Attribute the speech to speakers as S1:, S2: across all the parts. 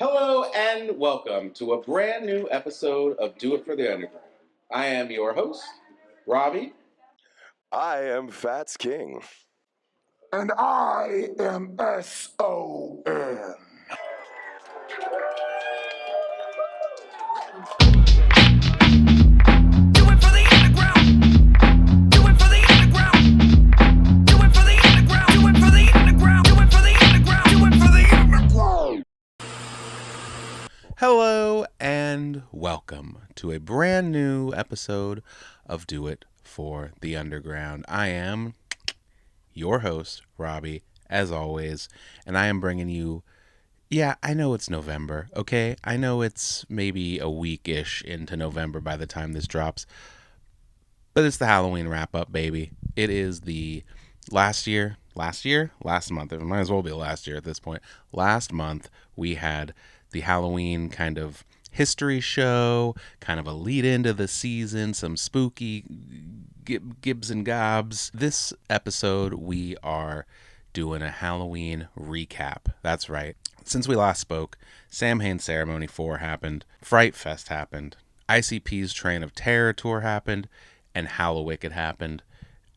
S1: Hello and welcome to a brand new episode of Do It for the Underground. I am your host, Robbie.
S2: I am Fats King.
S3: And I am S-O-N.
S1: Hello and welcome to a brand new episode of Do It for the Underground. I am your host, Robbie, as always, and I am bringing you, I know it's November, okay? I know it's maybe a week-ish into November by the time this drops, but it's the Halloween wrap-up, baby. It is the last month, it might as well be last year at this point. Last month, we had the Halloween kind of history show, kind of a lead into the season, some spooky gibs and gobs. This episode, we are doing a Halloween recap. That's right. Since we last spoke, Samhain Ceremony 4 happened, Fright Fest happened, ICP's Train of Terror tour happened, and Hallowicked happened.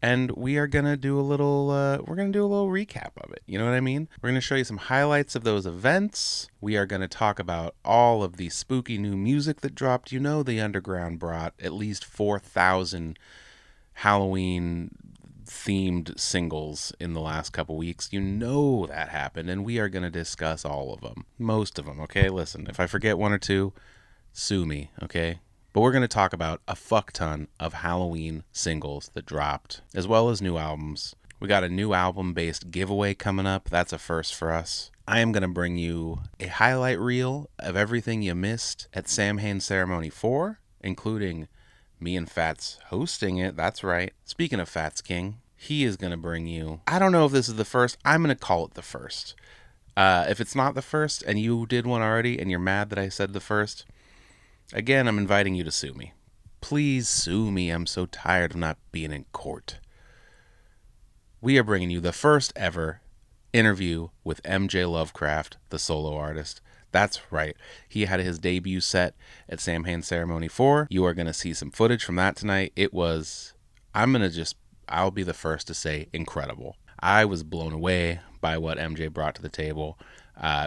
S1: And we are gonna do a little recap of it. You know what I mean? We're gonna show you some highlights of those events. We are gonna talk about all of the spooky new music that dropped. You know, the Underground brought at least 4,000 Halloween themed singles in the last couple weeks. You know that happened, and we are gonna discuss all of them, most of them. Okay, listen, if I forget one or two, sue me. Okay. But we're going to talk about a fuck ton of Halloween singles that dropped, as well as new albums. We got a new album-based giveaway coming up. That's a first for us. I am going to bring you a highlight reel of everything you missed at Samhain Ceremony 4, including me and Fats hosting it. That's right. Speaking of Fats King, he is going to bring you... I don't know if this is the first. I'm going to call it the first. If it's not the first and you did one already and you're mad that I said the first... Again, I'm inviting you to sue me. Please sue me. I'm so tired of not being in court. We are bringing you the first ever interview with MJ Lovecraft, the solo artist. That's right. He had his debut set at Samhain Ceremony 4. You are going to see some footage from that tonight. I'll be the first to say incredible. I was blown away by what MJ brought to the table.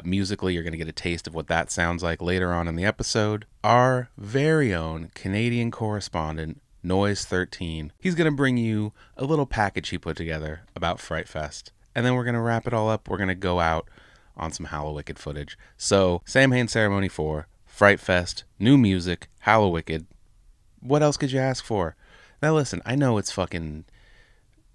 S1: Musically, you're going to get a taste of what that sounds like later on in the episode. Our very own Canadian correspondent, Noise13, he's going to bring you a little package he put together about Fright Fest. And then we're going to wrap it all up. We're going to go out on some Hallowicked footage. So, Samhain Ceremony 4, Fright Fest, new music, Hallowicked. What else could you ask for? Now listen, I know it's fucking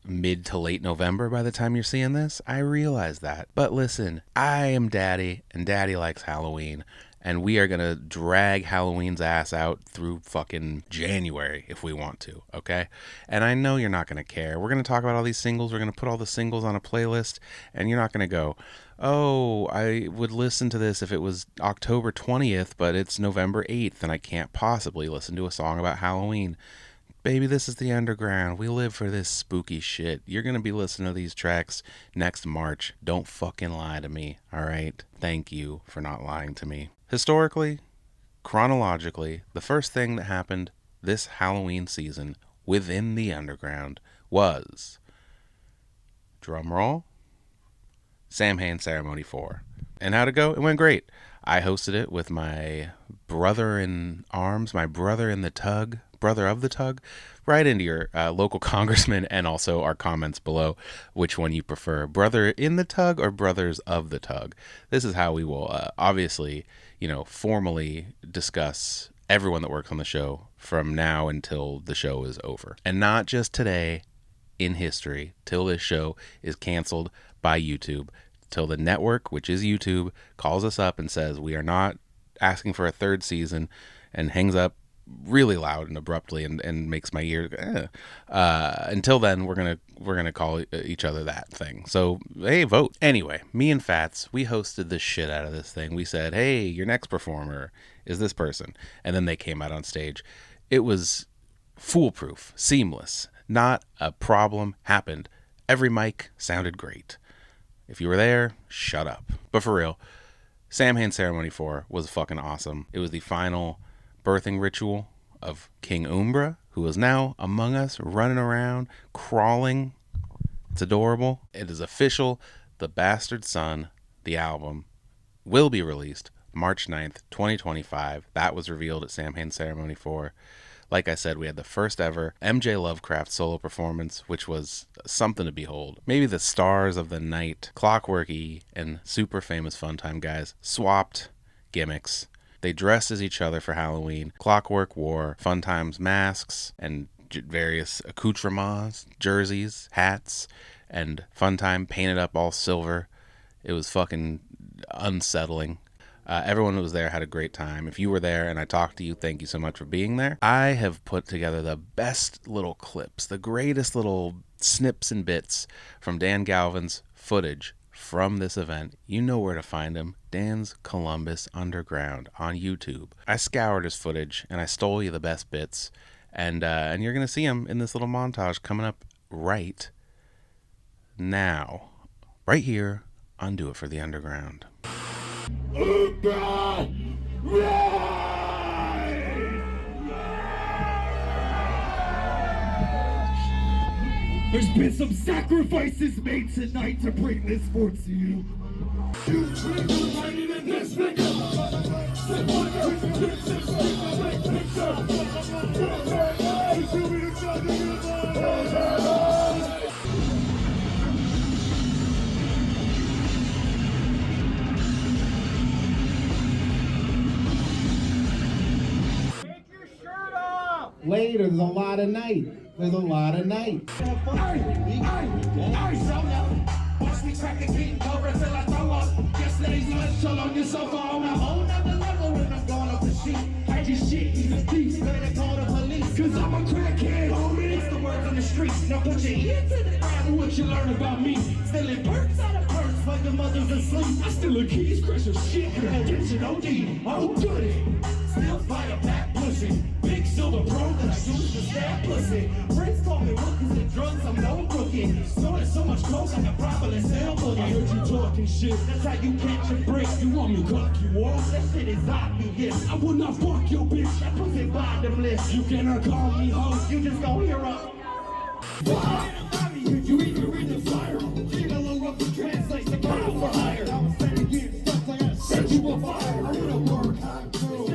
S1: mid to late November by the time you're seeing this. I realize that. But listen, I am Daddy, and Daddy likes Halloween. And we are going to drag Halloween's ass out through fucking January if we want to, okay? And I know you're not going to care. We're going to talk about all these singles. We're going to put all the singles on a playlist. And you're not going to go, oh, I would listen to this if it was October 20th, but it's November 8th, and I can't possibly listen to a song about Halloween. Baby, this is the underground. We live for this spooky shit. You're going to be listening to these tracks next March. Don't fucking lie to me, all right? Thank you for not lying to me. Historically, chronologically, the first thing that happened this Halloween season within the underground was, drumroll, Samhain Ceremony 4. And how'd it go? It went great. I hosted it with my brother in arms, my brother in the tug, brother of the tug, right into your local congressman, and also our comments below which one you prefer, brother in the tug or brothers of the tug. This is how we will obviously, formally discuss everyone that works on the show from now until the show is over. And not just today in history, till this show is canceled by YouTube, till the network, which is YouTube, calls us up and says we are not asking for a third season, and hangs up really loud and abruptly and makes my ear until then we're gonna call each other that thing. So hey, vote. Anyway, me and Fats, we hosted the shit out of this thing. We said, hey, your next performer is this person, and then they came out on stage. It was foolproof, seamless, not a problem happened. Every mic sounded great. If you were there, shut up. But for real, Samhain Ceremony 4 was fucking awesome. It was the final birthing ritual of King Umbra, who is now among us, running around, crawling. It's adorable. It is official. The Bastard Son, the album, will be released March 9th, 2025. That was revealed at Samhain Ceremony 4. Like I said, we had the first ever MJ Lovecraft solo performance, which was something to behold. Maybe the stars of the night, Clockworky and super famous Funtime guys, swapped gimmicks. They dressed as each other for Halloween. Clockwork wore Funtime's masks and various accoutrements, jerseys, hats, and Funtime painted up all silver. It was fucking unsettling. Everyone who was there had a great time. If you were there and I talked to you, thank you so much for being there. I have put together the best little clips, the greatest little snips and bits from Dan Galvin's footage from this event. You know where to find him. Dan's Columbus Underground on YouTube. I scoured his footage and I stole you the best bits. And you're going to see him in this little montage coming up right now. Right here on Do It for the Underground.
S4: There's been some sacrifices made tonight to bring this forth to you.
S5: Later, there's a lot of night. There's a lot of night.
S4: Watch me crack a beat over till I throw up. Yesterday's lunch all on your sofa on a whole nother level when I'm going off the sheet. I just shit, he's a thief, better call the police. Cause I'm a crackhead, homie. It's the word on the streets. Now put your ear to the ground and what you learn about me. Stealing perks out of perks while your mother's asleep. I steal a keys, crush your shit, girl. Get your OD, oh goody. Still fire back pussy. Big silver pro that I use to stab pussy. Friends call me rookies and drugs, I'm no rookie. Snorted so much coke I can probably sell boogie. I heard you talking shit, that's how you catch a brick. You want me cock you off? That shit is obvious. I will not fuck your bitch, that pussy bottomless. You cannot call me hoe, you just gon' hear up. You either in the fire, Juggalo up the translates the battle for hire. I was saying again, stuff like I set you on fire. I wanna work, I'm through.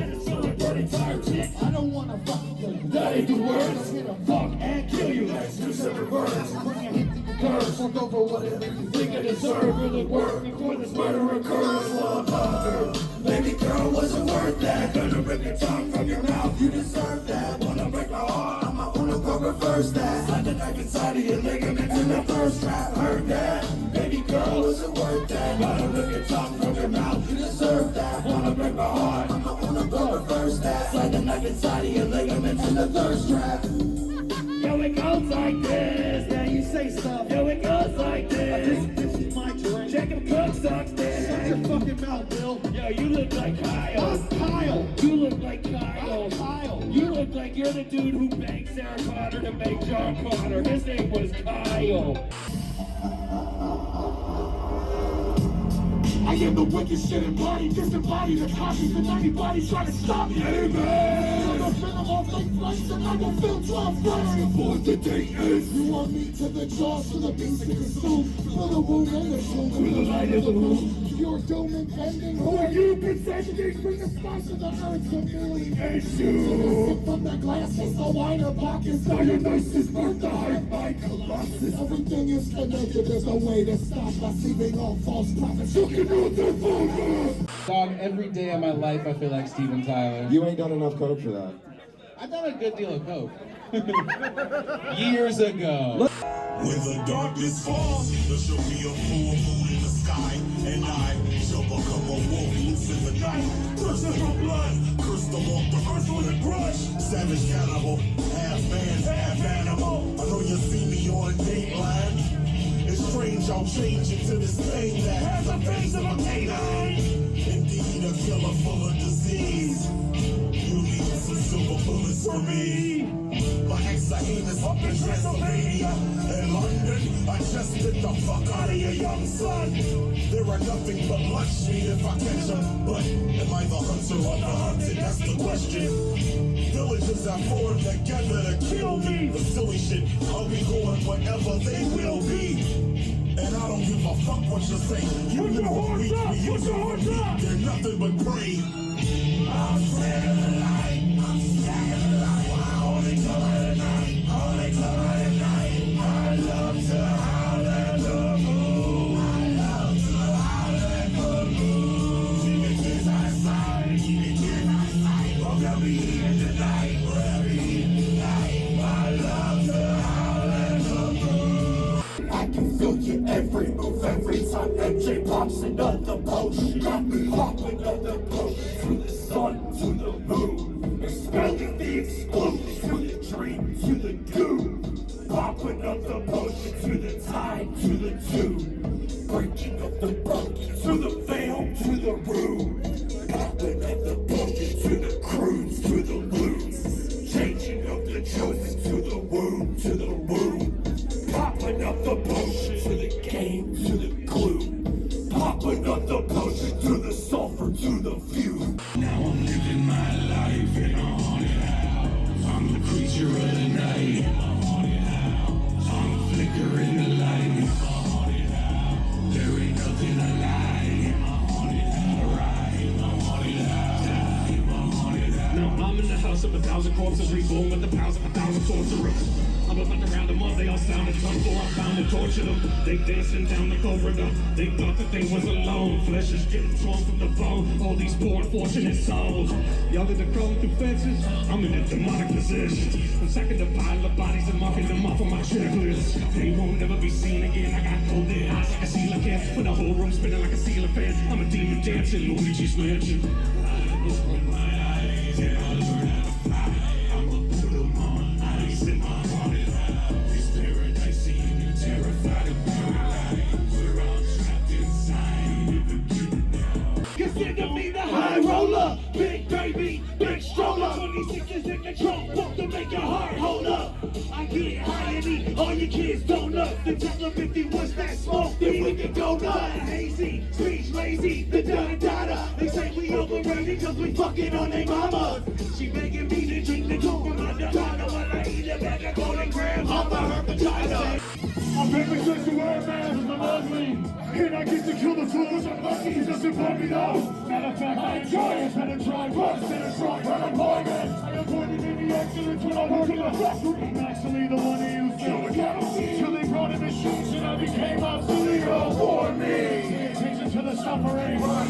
S4: I don't wanna fuck you. That ain't the word. Let's hit a fuck and kill you. Let's do some reverse. Bring your hit to the curve. Fuck over whatever you think I deserve. Will it work before this murder occurs? Well, I'm baby girl wasn't worth that. Gonna rip your tongue from your mouth. You deserve that. Wanna break my heart? I'ma go reverse that. Slide the knife inside of your ligaments in the first trap. Heard that? Baby girl wasn't worth that. Gonna rip your tongue from your mouth. You deserve that. Wanna break my heart? I'ma go reverse that. Slide the knife inside of your ligaments in the thirst trap. Yo, it goes like this. Now you say stuff. Yo, it goes like this. This is my drink. Check him cook sucks this. Shut your fucking mouth, Bill. Yo, you look like Kyle. What's Kyle? You look like Kyle. Kyle. You look like you're the dude who banged Sarah Connor to make John Connor. His name was Kyle. I am the wicked shit embodied, disembodied, the copies of anybody trying to stop me. Amen. I'm a film off like flights and I will film 12 flights before the day ends. You want me to the jaws for the beast to consume, for the womb and the tomb, for the light of the moon. Your doom impending. Who are you pretending? Bring the spice of the earth to humiliation. Sip from the glass, taste the wine or pockets. Dionysus burnt the hype by Colossus. Everything is connected, there's no way to stop receiving all false prophets. You can do the
S5: Dog, every day of my life I feel like Steven Tyler.
S3: You ain't done enough coke for that.
S5: I've done a good deal of coke. Years ago.
S6: When the darkness falls, there shall be a full moon in the sky, and I shall become a wolf loose in the night. Thirsting for blood, curse the walk the earth with a grudge. Savage cannibal, half man, half animal. I know you see me on Dateline. It's strange, I'll change into this thing that has the face of a canine. Indeed, a killer full of disease. You need some silver bullets for me. My ex-hyenas up in Transylvania and London. I just bit the fuck out of your young son. There are nothing but lunch meat if I catch them. But am I the hunter or the hunted? That's the question. Villages have formed together to kill me. The silly shit, I'll be going wherever they will be. And I don't give a fuck what you say. You
S4: Put your horns up,
S6: me,
S4: put your horns up.
S6: they're nothing but prey. I'm scared of the light. I'm scared of the light. Only color at night. Only color at night. I love to howl at the moon. I love to howl at the moon. Keep it kids outside. Keep it kids outside. Oh, got me here tonight. We'll be here tonight. I love to howl at the moon.
S4: I can feel you every move, every time MJ pops another potion. Got me popping another potion. To the sun, to the moon. Expelling the explosion. To the dream, to the doom. Popping up the potion. To the tide, to the tune. Breaking up the broken. To the veil, to the room. Popping up the potion. To the cruise, to the loons. Changing up the chosen. To the womb, to the womb. Popping up the potion to the game, to the glue. Popping up the potion to the sulfur, to the fume.
S6: Now I'm living my life in a haunted house. I'm the creature of the night. In a haunted house. I'm a flicker in the light. In a haunted house. There ain't nothing alive. In a haunted house. Right. In a haunted house. In a haunted house.
S7: Now I'm in the house of 1,000 corpses, reborn with the powers of 1,000 sorcerers. I'm about to round them up, they all sounded drunk, so I'm bound to torture them. They dancing down the corridor, they thought that they was alone. Flesh is getting torn from the bone, all these poor unfortunate souls. Y'all in the crawling through fences, I'm in a demonic possession. I'm sacking the pile of bodies and marking them off on my checklist. They won't never be seen again, I got golden eyes like a ceiling can. When the whole room spinning like a ceiling fan, I'm a demon dancing Luigi's Mansion. I open my eyes and I learn how to fly. I'ma put them on ice in my haunted house. This paradise scene, you terrified of paralyzed. We're all trapped inside of the beginning now.
S4: Consider me the high roller, big baby, big stroller. 26 is in the trunk, book to make your heart hold up. I get high and eat all your kids donuts. The chocolate 50 was that smoke, then we can go nuts. Hazy, speech lazy, the dada. They say we overrated cause we fucking on they mamas. She begging me to drink the coke from under Donna while I eat a bag of golden grams off of her vagina.
S3: I'm baby just to wear a mask, I'm ugly. And I get to kill the fools, I'm lucky, he doesn't blow me though. Matter of fact, I enjoy it, better try bust in a strong unemployment. I avoided any accidents when I work in a factory. I'm actually the one who used to cattle till they brought in machines and I became obsolete. Oh, for me. Pay attention to the suffering, run,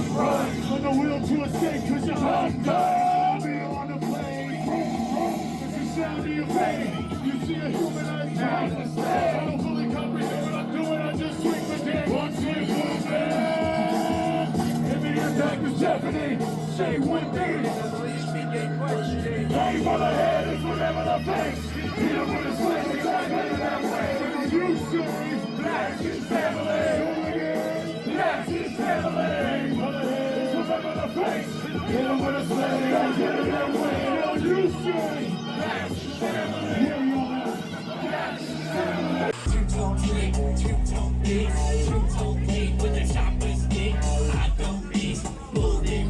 S3: on the wheel to escape cause you're under. Be on the plane, it's the sound of your pain. You see a humanized man, I don't fully comprehend what I'm doing, I just swing the day. One swing movement, and the impact is deafening. Say with me, aim for the head is whatever the face. Hit him with a sling, it's not headed that way. You say, that's his family. That's his family. Aim for the head is whatever the face. Hit him with a sling, it's not headed that way. You say, that's his family. Here we are. That's his family.
S8: Two-tone trick, two-tone big, two-tone blade with a chopper stick. I don't miss, bullet ring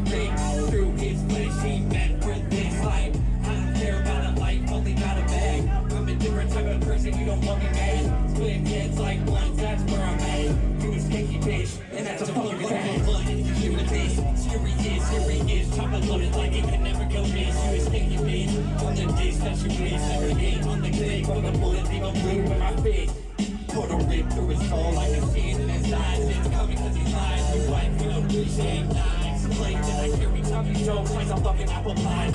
S8: through his flesh. He meant for this life. I don't care about a life, only got a bag. I'm a different type of person, you don't want me mad. Split heads like blunts, that's where I'm at. You a stinky bitch, and that's a fucking bad. You a bitch, here he is, chopper loaded like it can never go miss. You a stinky bitch, on the dish that you miss. Never hit on the click, for the bullet leave a blue with my face. Put a rip through his soul, I can see it in his eyes. It's coming cause he lies, his wife will appreciate knives. A plate that I hear me talking jokes like some fucking apple pie.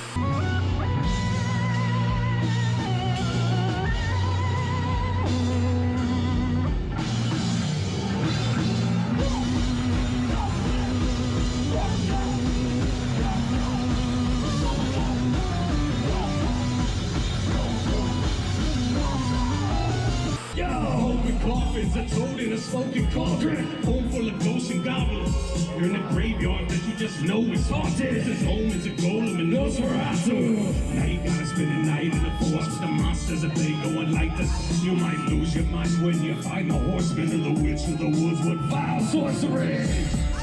S7: Coffins, a toad in a smoking cauldron. Home full of ghosts and goblins. You're in a graveyard that you just know is haunted. It's his home, it's a golem, and those are awesome. Now you gotta spend the night in the forest. The monsters, if they going like this, you might lose your mind when you find the horseman or the witch of the woods with vile sorcery.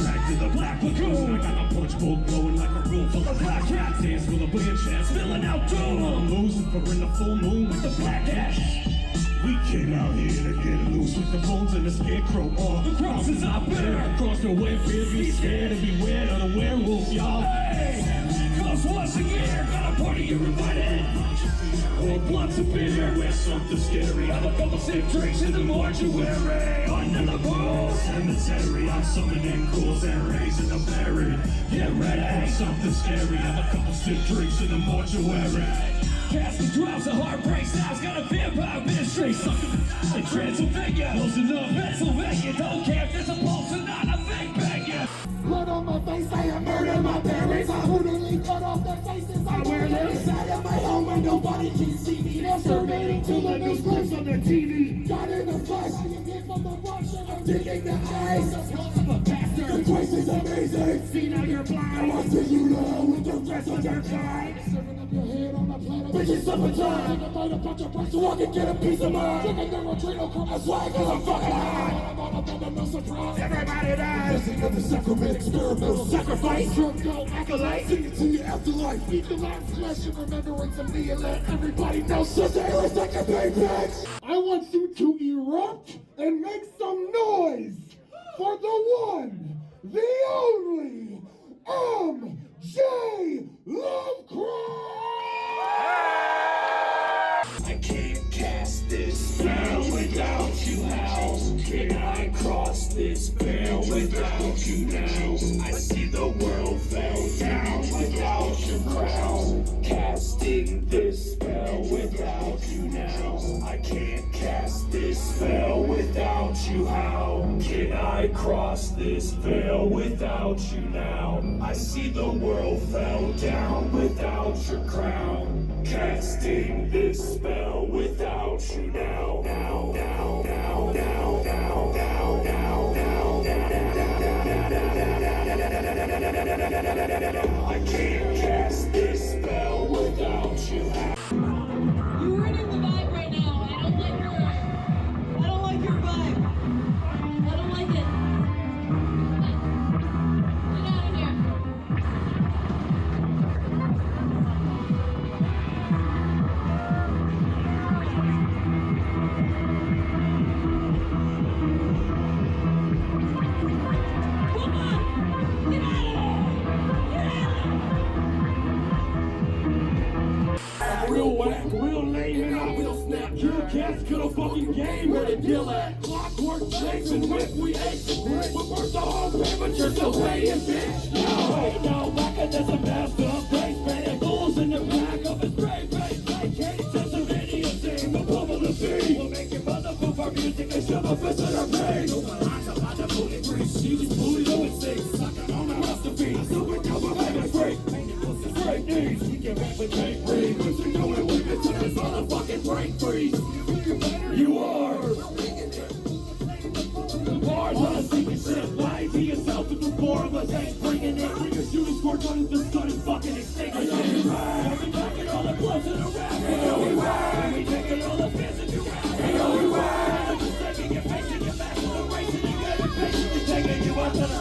S7: Back to the Black Lagoon. I got a porch bowl glowing like a room full of black cats. Dance with a weird chance, filling out doom. I'm losing for in the full moon with the black ash. We came out here to get loose with the bones and the scarecrow. All the crosses out there. Across the web, be scared and beware of the werewolf, y'all. Hey, cause once a year, got a party you're invited. Hold lots of beer with something scary. Have a couple sick drinks in the mortuary. Under the ball cemetery, I'm summoning ghouls and raising the buried. Get ready, something scary. Have a couple sick drinks in the mortuary. Casting drops of heartbreak sounds. Got a vampire ministry. Something in Transylvania. Closing up Pennsylvania. Don't care if there's a pulse or not. I think bang ya.
S4: Blood on my face, I have murdered my parents. I brutally cut off their faces. I wear them inside of my home where nobody can see me. They're surveying to the news clips on their TV. Got in the flesh, I am hit from the rush, and I'm digging the eyes. A bastard, the place is amazing. See now you're blind. I see you now with the rest of your kind. Serving up your head on the planet. Bitches summertime. I find a bunch of price so I can get a piece of mind. Drinking the retreat, that's why cause I'm fucking high. I'm on a bubble, no surprise. Everybody dies. Listen to the sacrament. Experimental sacrifice, drunk go acolyte, sing it to your afterlife, beat the last flesh and remembering to me and let everybody know today is like a payback. I want you to erupt and make some noise for the one, the only, MJ Lovecraft!
S8: I can't cast this spell without you. How can I cross this veil without you now? I see the world fell down without your crown. Casting this spell without you now. I can't cast this spell without you. How can I cross this veil without you now? I see the world fell down without your crown. Casting this spell without you now. Now, now, now, now, now, now, now, now. I can't cast this spell without you.
S9: You're ruining the vibe right now. I don't like your vibe. I don't like it. Get out of here. Come on! Get out of here! Get out of here!
S4: Real whack, real lame, and I will snap your cats to the fucking game where they deal at. Clockwork chasing with we ace and brick. But first the whole payment, you're still paying, bitch. No, hey, no, Wacka does a master of grace. Painting ghouls in the back of his grave face. Like Katie says of any thing, the bubble of the will make your mother move our music and shove a fist in her face. I'm about to bully grease. She was bullied over six. Sucking on the masterpiece. So we go with having freak. Great news, we can replicate read. But you know it, we've been to this motherfucking brain freeze. You are. The bars on a sinking ship. Lie to yourself if the four of us ain't bringing it. Bring a shooting squirt on the sun and fucking extinguish it. We packing all the blood to the rap. We taking all the fans and you rap. Just taking your face and your back to the race and you get impatient. We're taking you out to the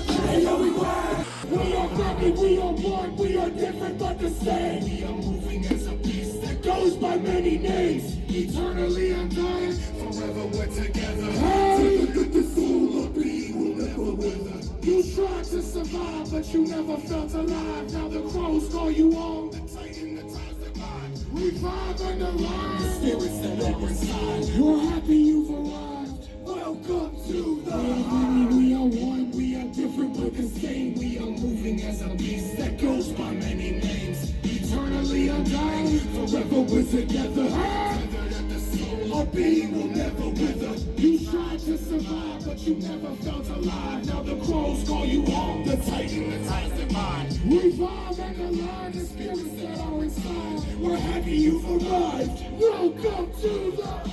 S4: we are family, we are one, we are different but the same. We are moving as a beast that goes by many names. Eternally undying, forever we're together. Hey! The soul of being will never wither. You tried to survive, but you never felt alive. Now the crows call you on. The titan, the times that mind. Revive and alive. The spirits that are inside. We're happy you've arrived. Welcome to the hive. We are one, we are different but the same. We are moving as a beast that goes by many names. Eternally undying, forever we're together. Our being will never wither. You tried to survive, but you never felt alive. Now the crows call you home. The titan, the times that mind. Revive and align the spirits that are inside. We're happy you've arrived. Welcome to the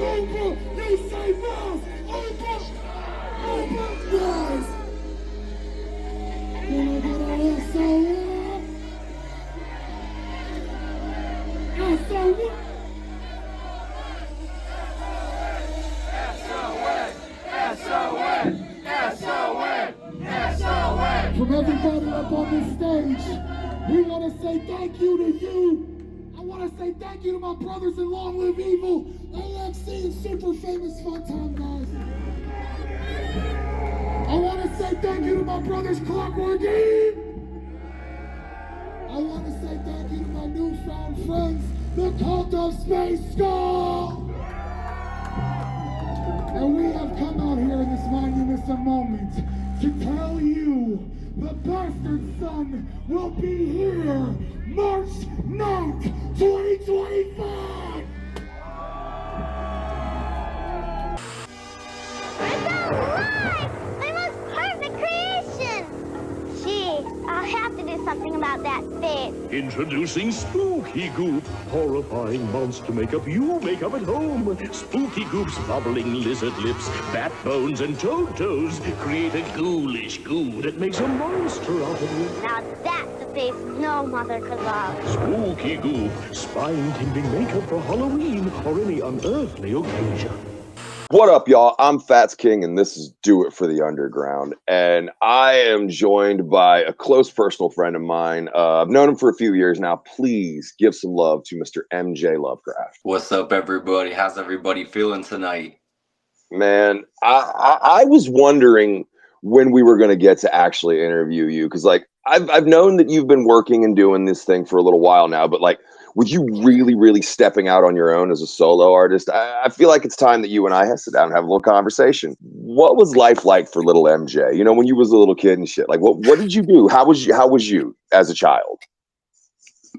S3: Opa, you say Miles, Opa, Miles. Can I get a SOS? SOS. From everybody up on this stage, we want to say thank you to you. I want to say thank you to my brothers in Long Live Evil, AXC, and Super Famous Fun Time, guys. I want to say thank you to my brothers Clockwork Eve. I want to say thank you to my newfound friends, the Cult of Space Skull. And we have come out here in this monumental moment to tell you the bastard son will be here March 9th, 2025!
S10: I'm alive! My most perfect creation! Gee, I'll have to do something about that face.
S6: Introducing Spooky Goop, horrifying monster makeup you make up at home. Spooky Goop's bubbling lizard lips, bat bones, and toad toes create a ghoulish goo that makes a monster out of you.
S10: Now that's a face no mother could love.
S6: Spooky Goop, spine-tingling makeup for Halloween or any unearthly occasion.
S2: What up, y'all? I'm Fats King, and this is Do It for the Underground. And I am joined by a close personal friend of mine. I've known him for a few years now. Please give some love to Mr. MJ Lovecraft.
S11: What's up, everybody? How's everybody feeling tonight?
S2: Man, I was wondering when we were going to get to actually interview you, because like I've known that you've been working and doing this thing for a little while now, but like with you really stepping out on your own as a solo artist, I feel like it's time that you and I have to sit down and have a little conversation. What was life like for little MJ? You know, when you was a little kid and shit. Like, what did you do? How was you as a child?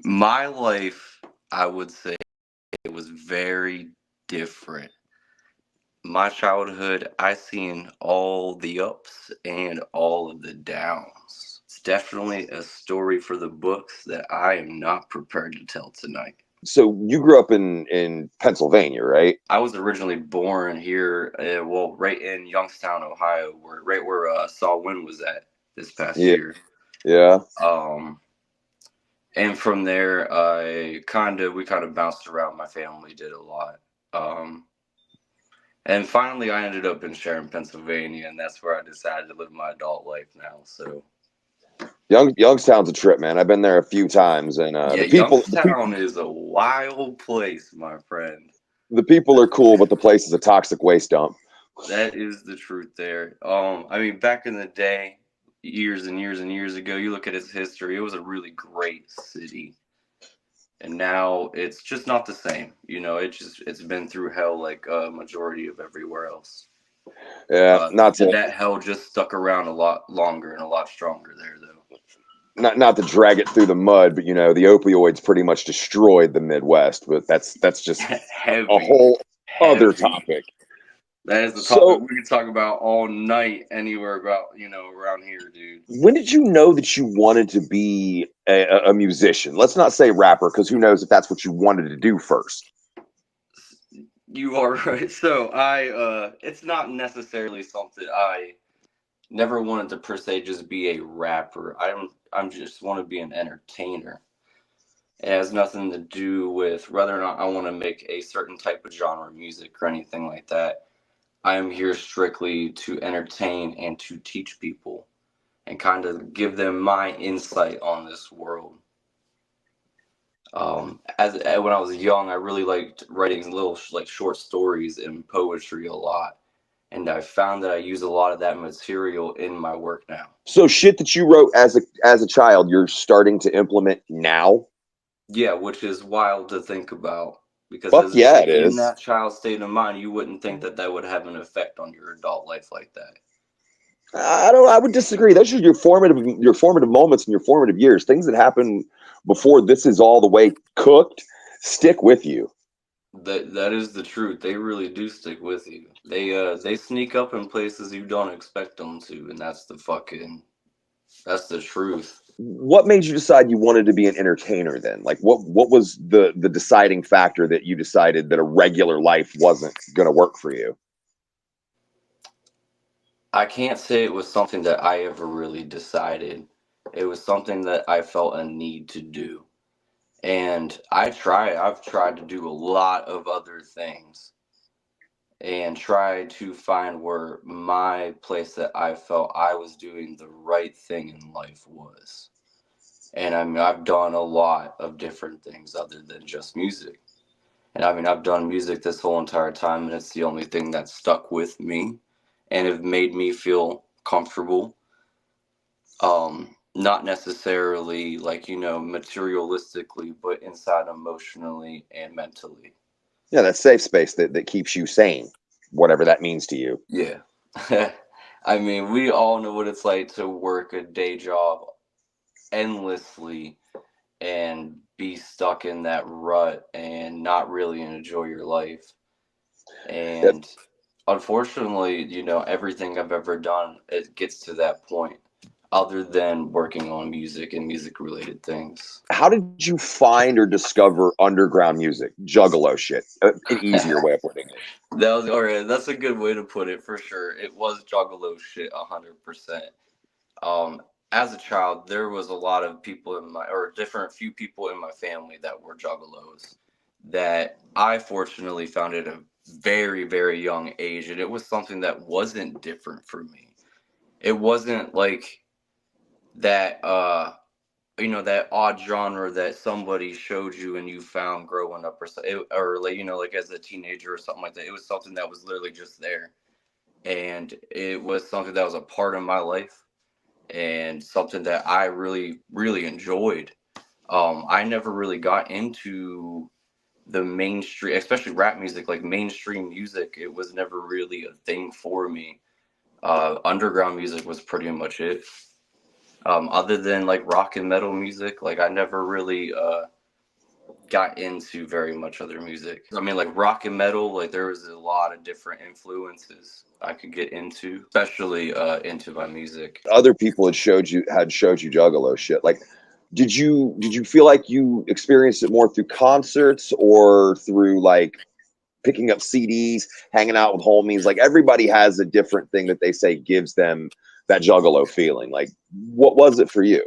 S11: My life, I would say, it was very different. My childhood, I seen all the ups and all of the downs. It's definitely a story for the books that I am not prepared to tell tonight.
S2: So you grew up in Pennsylvania, right?
S11: I was originally born here, right in Youngstown, Ohio, where Saw Wind was at this past year.
S2: Yeah.
S11: And from there, we kind of bounced around. My family did a lot. And finally, I ended up in Sharon, Pennsylvania, and that's where I decided to live my adult life now. So,
S2: Youngstown's a trip, man. I've been there a few times, and
S11: Youngstown is a wild place, my friend.
S2: The people are cool, but the place is a toxic waste dump.
S11: That is the truth there. I mean, back in the day, years and years and years ago, you look at its history, it was a really great city. And now it's just not the same. You know, it's been through hell like a majority of everywhere else.
S2: Yeah,
S11: that hell just stuck around a lot longer and a lot stronger there, though.
S2: Not to drag it through the mud, but you know, the opioids pretty much destroyed the Midwest. But that's just a whole other topic.
S11: That is the topic we can talk about all night, anywhere about, around here, dude.
S2: When did you know that you wanted to be a musician? Let's not say rapper, because who knows if that's what you wanted to do first.
S11: You are right. So it's not necessarily something I never wanted to per se just be a rapper. I'm just want to be an entertainer. It has nothing to do with whether or not I want to make a certain type of genre of music or anything like that. I am here strictly to entertain and to teach people and kind of give them my insight on this world. When I was young, I really liked writing little short stories and poetry a lot. And I found that I use a lot of that material in my work now.
S2: So shit that you wrote as a child, you're starting to implement now?
S11: Yeah, which is wild to think about. Because
S2: it is.
S11: In that child state of mind, you wouldn't think that would have an effect on your adult life like that.
S2: I would disagree. Those are your formative moments and your formative years. Things that happen before this is all the way cooked stick with you.
S11: That is the truth. They really do stick with you. They sneak up in places you don't expect them to, and that's the truth.
S2: What made you decide you wanted to be an entertainer then? Like what was the deciding factor that you decided that a regular life wasn't going to work for you?
S11: I can't say it was something that I ever really decided. It was something that I felt a need to do. And I've tried to do a lot of other things and try to find where my place that I felt I was doing the right thing in life was. And I mean, I've done a lot of different things other than just music. And I mean, I've done music this whole entire time, and it's the only thing that stuck with me and have made me feel comfortable. Not necessarily like, materialistically, but inside emotionally and mentally.
S2: Yeah, that safe space that keeps you sane, whatever that means to you.
S11: Yeah. I mean, we all know what it's like to work a day job endlessly and be stuck in that rut and not really enjoy your life.
S2: Yep.
S11: And unfortunately, everything I've ever done, it gets to that point, other than working on music and music related things.
S2: How did you find or discover underground music? Juggalo shit. An easier way of putting it.
S11: That was all right. That's a good way to put it for sure. It was Juggalo shit, 100%. Um, as a child, there was a lot of people few people in my family that were Juggalos. That I fortunately found at a very, very young age, and it was something that wasn't different for me. It wasn't like that. That odd genre that somebody showed you and you found growing up, or like like as a teenager or something like that. It was something that was literally just there, and it was something that was a part of my life and something that I really really enjoyed. I never really got into the mainstream, especially rap music, like mainstream music. It was never really a thing for me. Underground music was pretty much it. Other than like rock and metal music, like I never really got into very much other music. I mean, like rock and metal, like there was a lot of different influences I could get into, especially into my music.
S2: Other people had showed you Juggalo shit. Like, did you feel like you experienced it more through concerts or through like picking up CDs, hanging out with homies? Like everybody has a different thing that they say gives them that Juggalo feeling. Like, what was it for you?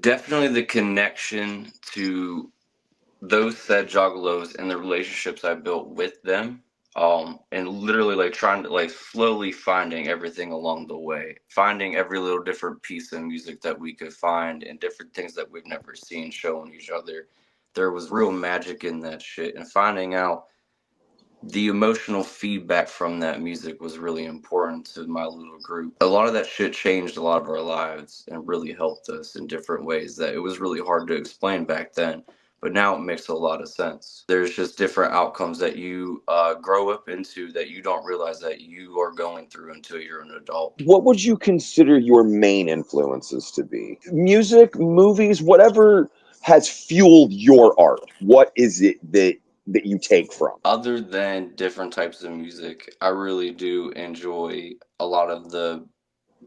S11: Definitely the connection to those said juggalos and the relationships I built with them. And literally like trying to like slowly finding everything along the way, finding every little different piece of music that we could find and different things that we've never seen showing each other. There was real magic in that shit, and finding out the emotional feedback from that music was really important to my little group. A lot of that shit changed a lot of our lives and really helped us in different ways that it was really hard to explain back then, but now it makes a lot of sense. There's just different outcomes that you grow up into that you don't realize that you are going through until you're an adult.
S2: What would you consider your main influences to be? Music, movies, whatever has fueled your art. What is it that you take from?
S11: Other than different types of music, I really do enjoy a lot of the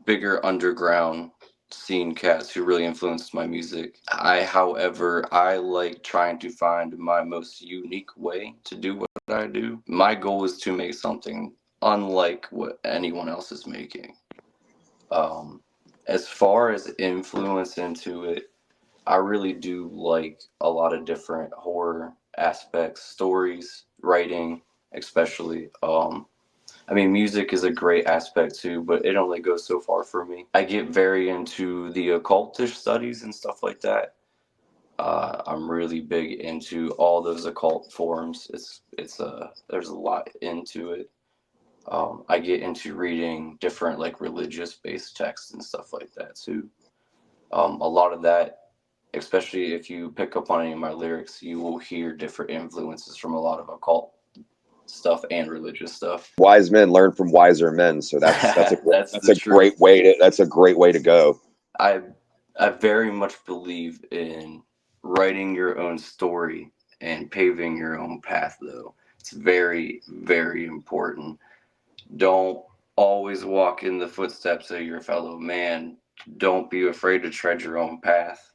S11: bigger underground scene cats who really influenced my music. However, I like trying to find my most unique way to do what I do. My goal is to make something unlike what anyone else is making. As far as influence into it, I really do like a lot of different horror aspects, stories, writing, especially. I mean, music is a great aspect too, but it only goes so far for me. I get very into the occultish studies and stuff like that. I'm really big into all those occult forms. There's a lot into it. I get into reading different like religious based texts and stuff like that too. A lot of that, especially if you pick up on any of my lyrics, you will hear different influences from a lot of occult stuff and religious stuff.
S2: Wise men learn from wiser men, so that's a great way to go.
S11: I I very much believe in writing your own story and paving your own path though. It's very, very important. Don't always walk in the footsteps of your fellow man. don't be afraid to tread your own path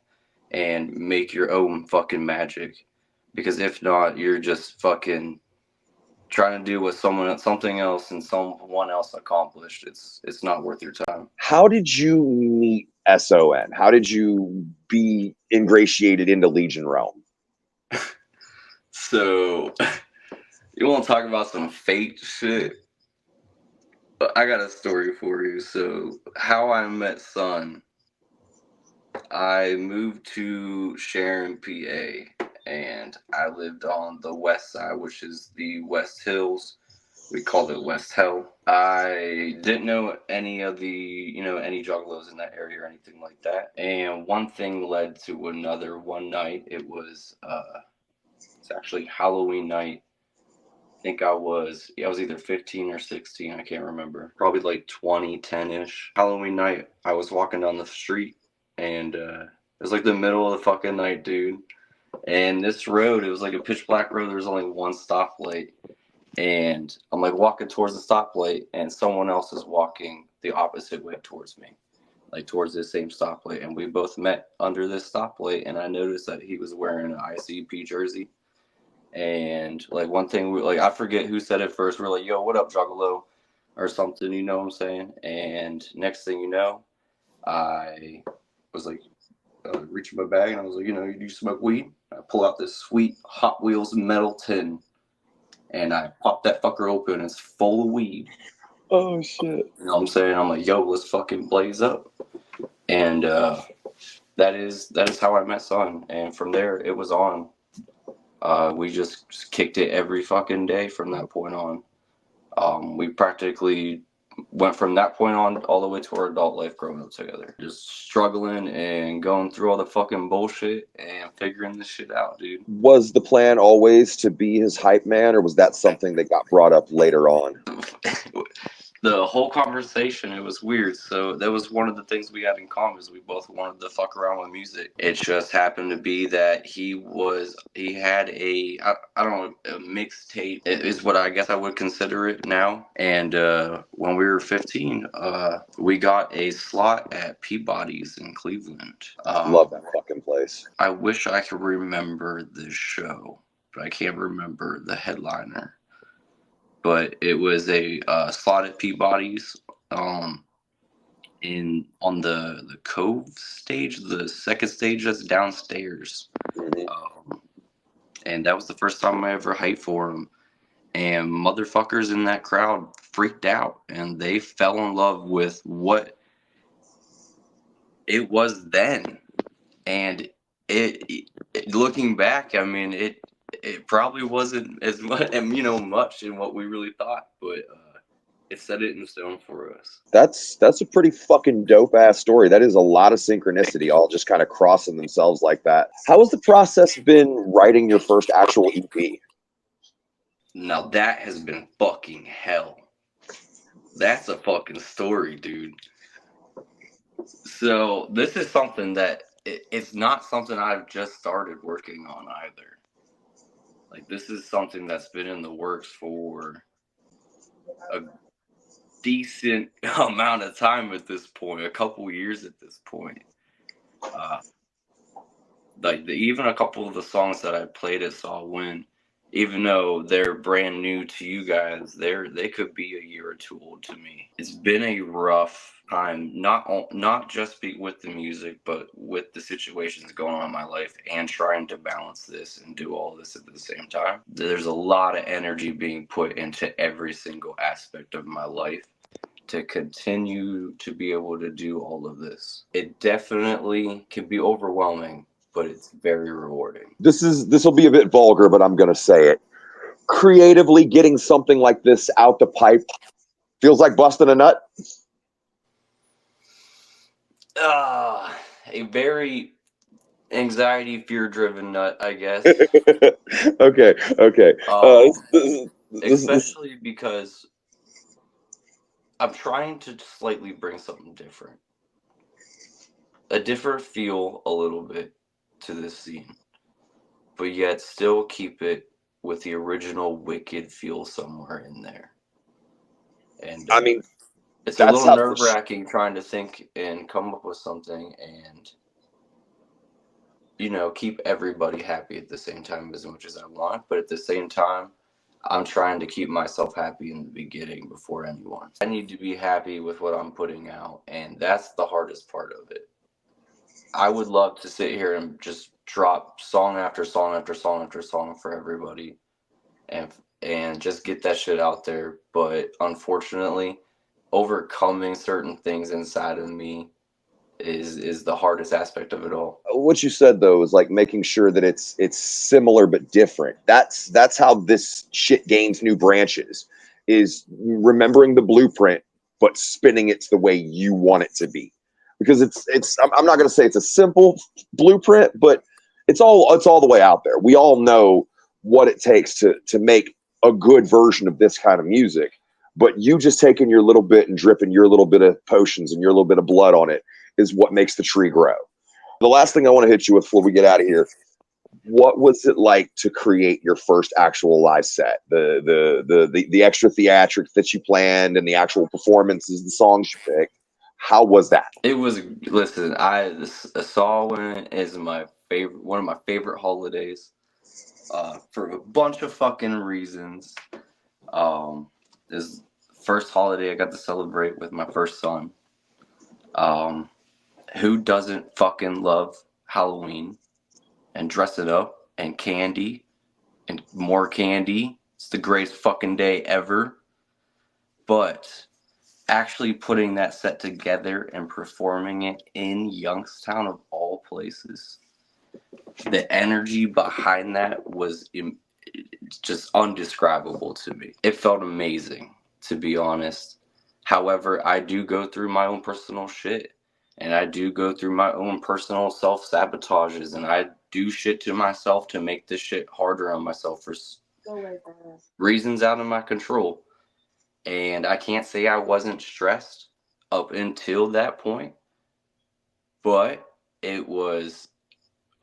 S11: and make your own fucking magic. Because if not, you're just fucking trying to do what something else and someone else accomplished. It's not worth your time.
S2: How did you meet SON? How did you be ingratiated into Legion realm?
S11: So you want to talk about some fate shit? I got a story for you. So how I met Sun. I moved to Sharon, PA, and I lived on the west side, which is the West Hills. We called it West Hell. I didn't know any of the, any juggalos in that area or anything like that. And one thing led to another. One night, it's actually Halloween night. I think I was either 15 or 16. I can't remember. Probably like 2010-ish. Halloween night, I was walking down the street, and it was like the middle of the fucking night, dude. And this road, it was like a pitch black road. There was only one stoplight. And I'm like walking towards the stoplight, and someone else is walking the opposite way towards me, like towards this same stoplight. And we both met under this stoplight, and I noticed that he was wearing an ICP jersey. And like one thing, I forget who said it first. We're like, "Yo, what up, Juggalo?" or something. You know what I'm saying? And next thing you know, I was like reaching my bag, and I was like, "Do you smoke weed?" I pull out this sweet Hot Wheels metal tin. And I popped that fucker open, and it's full of weed.
S2: Oh, shit.
S11: You know what I'm saying? I'm like, yo, let's fucking blaze up. And that is how I met Sun. And from there, it was on. We just kicked it every fucking day from that point on. We practically went from that point on all the way to our adult life growing up together. Just struggling and going through all the fucking bullshit and figuring this shit out, dude.
S2: Was the plan always to be his hype man, or was that something that got brought up later on?
S11: The whole conversation, it was weird. So that was one of the things we had in common, is we both wanted to fuck around with music. It just happened to be that he had a mixtape is what I guess I would consider it now. And when we were 15, we got a slot at Peabody's in Cleveland.
S2: Love that fucking place.
S11: I wish I could remember the show, but I can't remember the headliner. But it was a slot at Peabody's on the Cove stage, the second stage that's downstairs. And that was the first time I ever hyped for him. And motherfuckers in that crowd freaked out, and they fell in love with what it was then. And it looking back, I mean, it probably wasn't as much, much in what we really thought, but it set it in stone for us.
S2: That's a pretty fucking dope ass story. That is a lot of synchronicity, all just kind of crossing themselves like that. How has the process been writing your first actual EP?
S11: Now that has been fucking hell. That's a fucking story, dude. So this is something that it's not something I've just started working on either. Like, this is something that's been in the works for a decent amount of time at this point, a couple years at this point. Even a couple of the songs that I played at Saw Win, even though they're brand new to you guys, they could be a year or two old to me. It's been a rough time, not just with the music, but with the situations going on in my life, and trying to balance this and do all this at the same time. There's a lot of energy being put into every single aspect of my life to continue to be able to do all of this. It definitely can be overwhelming, but it's very rewarding.
S2: This will be a bit vulgar, but I'm gonna say it. Creatively getting something like this out the pipe feels like busting a nut.
S11: A very anxiety, fear-driven nut, I guess.
S2: Okay.
S11: Especially because I'm trying to slightly bring something different. A different feel a little bit to this scene, but yet still keep it with the original Wicked feel somewhere in there. And
S2: I mean,
S11: It's a
S2: That's
S11: little
S2: how
S11: nerve wracking trying to think and come up with something and, keep everybody happy at the same time as much as I want. But at the same time, I'm trying to keep myself happy in the beginning before anyone. I need to be happy with what I'm putting out, and that's the hardest part of it. I would love to sit here and just drop song after song after song after song for everybody and just get that shit out there. But unfortunately, overcoming certain things inside of me is the hardest aspect of it all.
S2: what you said though is like making sure that it's similar but different. That's how this shit gains new branches, is remembering the blueprint but spinning it the way you want it to be. Because I'm not going to say it's a simple blueprint, but it's all the way out there. We all know what it takes to make a good version of this kind of music, but you just taking your little bit and dripping your little bit of potions and your little bit of blood on it is what makes the tree grow. The last thing I want to hit you with before we get out of here, what was it like to create your first actual live set? The extra theatrics that you planned and the actual performances, the songs you picked. How was that?
S11: It was, listen, Samhain is my favorite, one of my favorite holidays, for a bunch of fucking reasons. This first holiday I got to celebrate with my first son. Who doesn't fucking love Halloween and dressing up and candy and more candy? It's the greatest fucking day ever. But actually putting that set together and performing it in Youngstown of all places, the energy behind that was just undescribable to me. It felt amazing, to be honest. However, I do go through my own personal shit, and I do go through my own personal self-sabotages, and I do shit to myself to make this shit harder on myself for reasons out of my control. And I can't say I wasn't stressed up until that point, but it was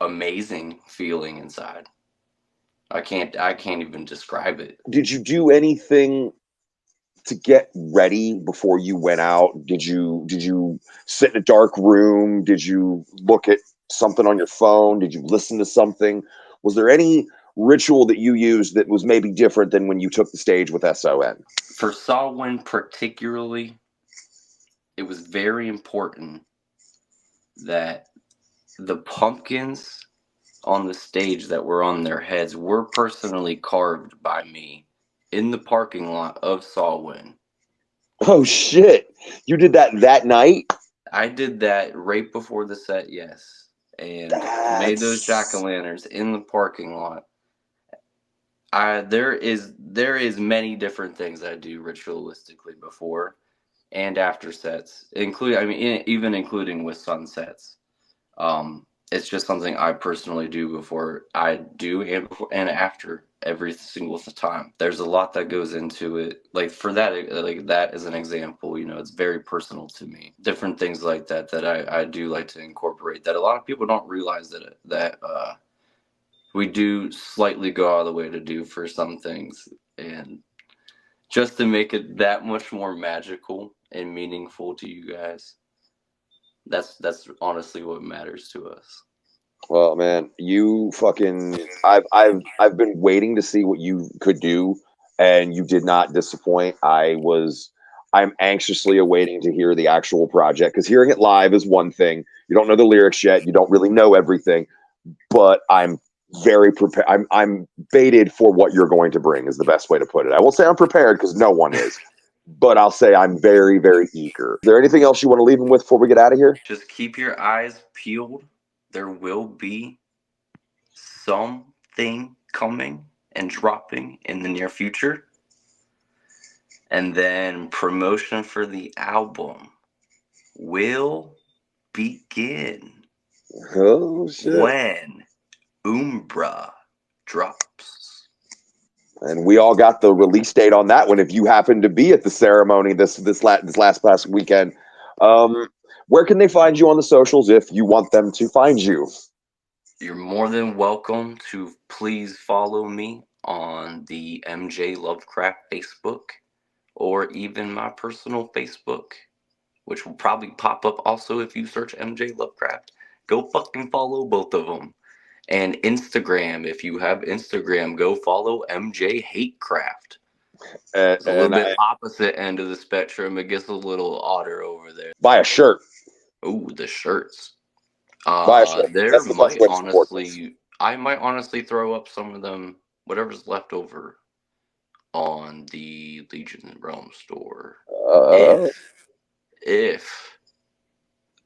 S11: amazing feeling inside. I can't even describe it.
S2: Did you do anything to get ready before you went out? Did you sit in a dark room? Did you look at something on your phone? Did you listen to something? Was there any ritual that you used that was maybe different than when you took the stage with SON?
S11: For Samhain particularly, it was very important that the pumpkins on the stage that were on their heads were personally carved by me in the parking lot of Samhain.
S2: Oh shit! You did that night?
S11: I did that right before the set, yes, and made those jack-o'-lanterns in the parking lot. There is many different things I do ritualistically before and after sets, even including with sunsets. It's just something I personally do before I do and after every single time. There's a lot that goes into it. Like for that, like that as an example, it's very personal to me. Different things like that I do like to incorporate that a lot of people don't realize that we do slightly go out of the way to do for some things, and just to make it that much more magical and meaningful to you guys. That's honestly what matters to us.
S2: Well, man, you fucking I've been waiting to see what you could do, and you did not disappoint. I'm anxiously awaiting to hear the actual project, because hearing it live is one thing. You don't know the lyrics yet, you don't really know everything, but I'm very prepared. I'm baited for what you're going to bring, is the best way to put it. I won't say I'm prepared, because no one is. But I'll say I'm very, very eager. Is there anything else you want to leave them with before we get out of here?
S11: Just keep your eyes peeled. There will be something coming and dropping in the near future. And then promotion for the album will begin when Umbra drops.
S2: And we all got the release date on that one. If you happen to be at the ceremony this last weekend, where can they find you on the socials if you want them to find you?
S11: You're more than welcome to please follow me on the MJ Lovecraft Facebook or even my personal Facebook, which will probably pop up also if you search MJ Lovecraft. Go fucking follow both of them. And Instagram, if you have Instagram, go follow MJ Hatecraft. It's a little bit opposite end of the spectrum. It gets a little odder over there.
S2: Buy a shirt.
S11: Ooh, the shirts.
S2: Buy a shirt.
S11: There might honestly, I might honestly throw up some of them, whatever's left over, on the Legion and Realm store. If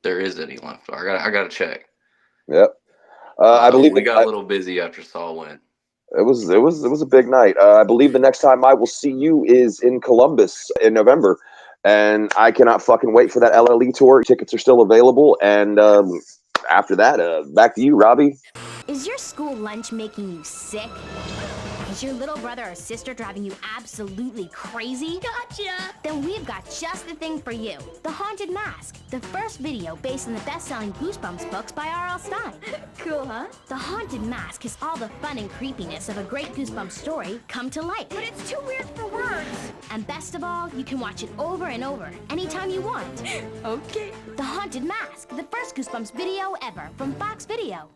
S11: there is any left, I gotta check.
S2: Yep. I believe
S11: we got a little busy after Saw went.
S2: It was a big night. I believe the next time I will see you is in Columbus in November, and I cannot fucking wait for that LLE tour. Tickets are still available, and after that, back to you, Robbie.
S12: Is your school lunch making you sick? Is your little brother or sister driving you absolutely crazy? Gotcha! Then we've got just the thing for you. The Haunted Mask, the first video based on the best-selling Goosebumps books by R.L. Stine. Cool, huh? The Haunted Mask is all the fun and creepiness of a great Goosebumps story come to life. But it's too weird for words. And best of all, you can watch it over and over, anytime you want. Okay. The Haunted Mask, the first Goosebumps video ever from Fox Video.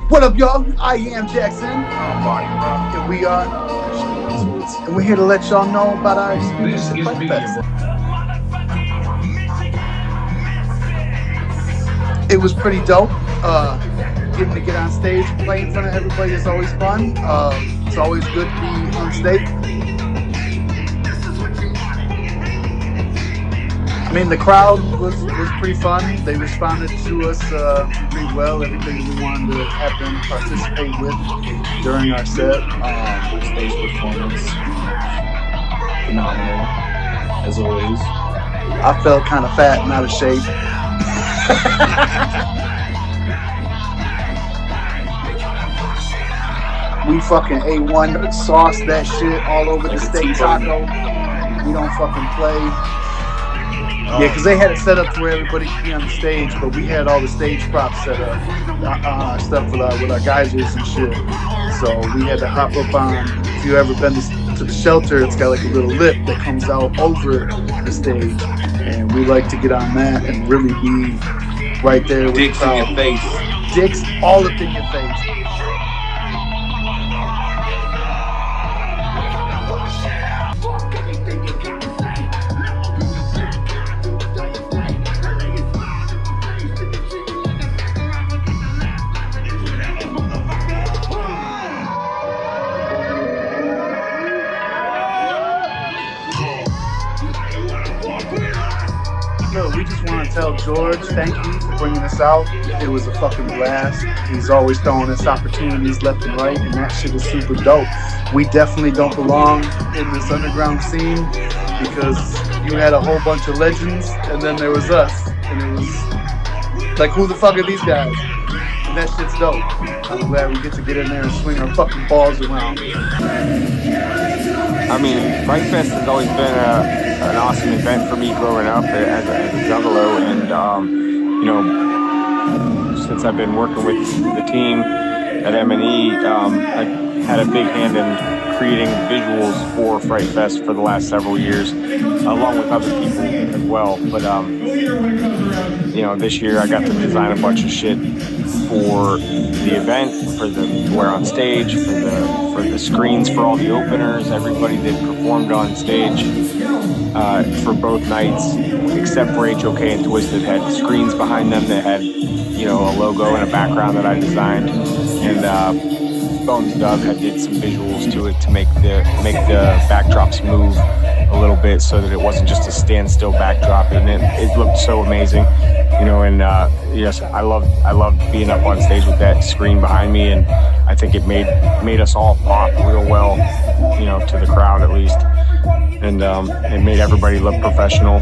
S13: What up, y'all? I am Jackson, and we're here to let y'all know about our experience at Fright Fest. It was pretty dope. Getting to get on stage and play in front of everybody is always fun. It's always good to be on stage. I mean, the crowd was pretty fun. They responded to us pretty well. Everything we wanted to have them participate with during our set.
S14: The stage performance, phenomenal, as always.
S13: I felt kind of fat and out of shape. We fucking A1 sauce that shit all over the steak taco. We don't fucking play. Yeah, because they had it set up to where everybody could be on the stage, but we had all the stage props set up, stuff with our geysers and shit. So we had to hop up on, if you've ever been to the shelter, it's got like a little lip that comes out over the stage. And we like to get on that and really be right there with
S14: Dicks
S13: the crowd.
S14: in your face.
S13: Dicks all up in your face. We just want to tell George, thank you for bringing us out. It was a fucking blast. He's always throwing us opportunities left and right, and that shit is super dope. We definitely don't belong in this underground scene because you had a whole bunch of legends, and then there was us, and it was like, who the fuck are these guys? And that shit's dope. I'm glad we get in there and swing our fucking balls around.
S15: I mean, Fright Fest has always been an awesome event for me growing up as a Juggalo, and since I've been working with the team at M&E, I had a big hand in creating visuals for Fright Fest for the last several years, along with other people as well. But this year I got to design a bunch of shit for the event, for the to wear on stage, for the screens for all the openers, everybody that performed on stage for both nights, except for HOK and Twisted, had screens behind them that had a logo and a background that I designed, and Bones Dub did some visuals to it to make the backdrops move a little bit so that it wasn't just a standstill backdrop, and it looked so amazing, and yes, I loved being up on stage with that screen behind me, and I think it made us all pop real well, to the crowd at least, and it made everybody look professional.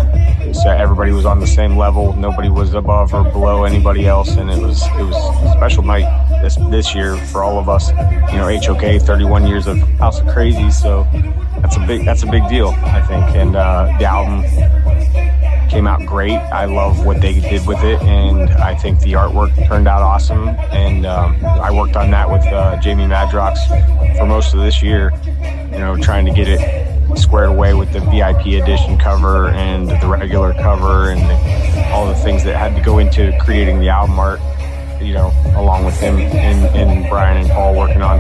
S15: So everybody was on the same level, nobody was above or below anybody else, and it was a special night this year for all of us. HOK, 31 years of House of Crazy, so that's a big deal, I think, and the album came out great. I love what they did with it, and I think the artwork turned out awesome, and I worked on that with Jamie Madrox for most of this year, trying to get it squared away with the VIP edition cover and the regular cover and all the things that had to go into creating the album art, you know, along with him and Brian and Paul working on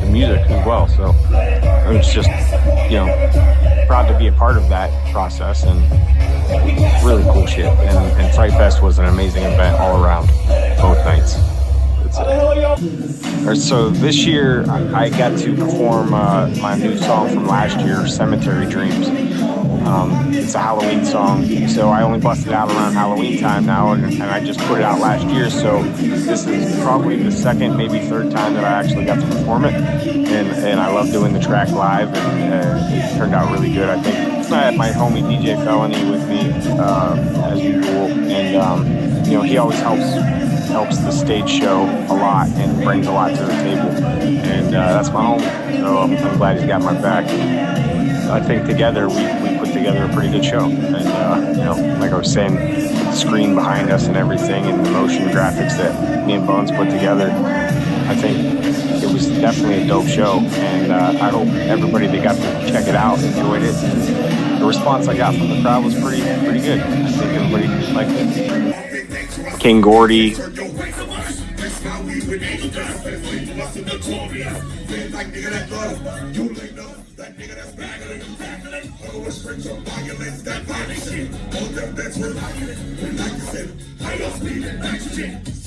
S15: the music as well. So it was just, you know, proud to be a part of that process, and really cool shit. And Fright Fest was an amazing event all around, both nights. So this year I got to perform my new song from last year, Cemetery Dreams. It's a Halloween song, so I only busted out around Halloween time now, and I just put it out last year, so this is probably the second, maybe third time that I actually got to perform it, and I love doing the track live, and it turned out really good. I think I had my homie DJ Felony with me, as usual, and you know, he always helps the stage show a lot and brings a lot to the table, and that's my homie, so I'm glad he's got my back. I think together we put together a pretty good show, and you know, like I was saying, the screen behind us and everything, and the motion graphics that me and Bones put together, I think it was definitely a dope show, and I hope everybody that got to check it out enjoyed it. And the response I got from the crowd was pretty good. I think everybody liked it. King Gordy.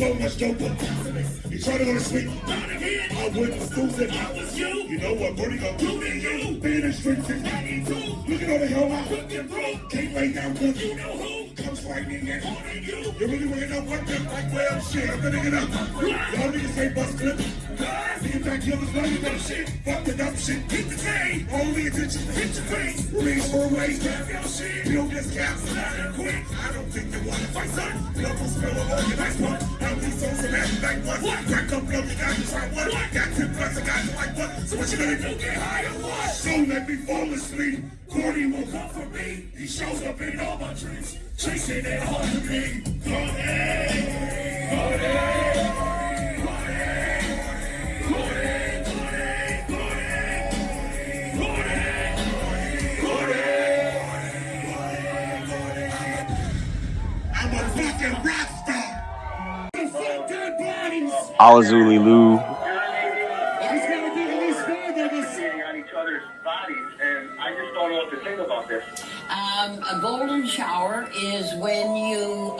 S3: So much dope. You try to go to sleep. I wouldn't snooze if I was you. You know what, Gordy gonna do to you? Being in streets is 92. Look at all the hell I fucking broke. Can't lay down cause you know who comes frightening and haunting you. You really wanna know what them like, well, shit, I'm gonna get up. Y'all niggas say bust clip. See if that killer's know you know shit. Fuck the dumb shit, keep the chain. Only attention to hit your face. Release for ways, grab your shit. Build this cap, slide and quick. I don't think you wanna fight, son. Local spill a lawyer, nice one. How these souls are mad like what? Crack up, blow you down, you try what? Got 10 plus, I got you like what? So what you gonna do, get high or what? Don't let me fall asleep. Gordy will come for me. He shows up in all my dreams. Chasing it hard to me. I'm a fucking rock star. Fuck dead bodies.
S15: Alazuli Lou.
S3: He's gonna get at least 5 of us.
S16: On each other's bodies, and I just don't know what to think about this.
S17: A golden shower is when your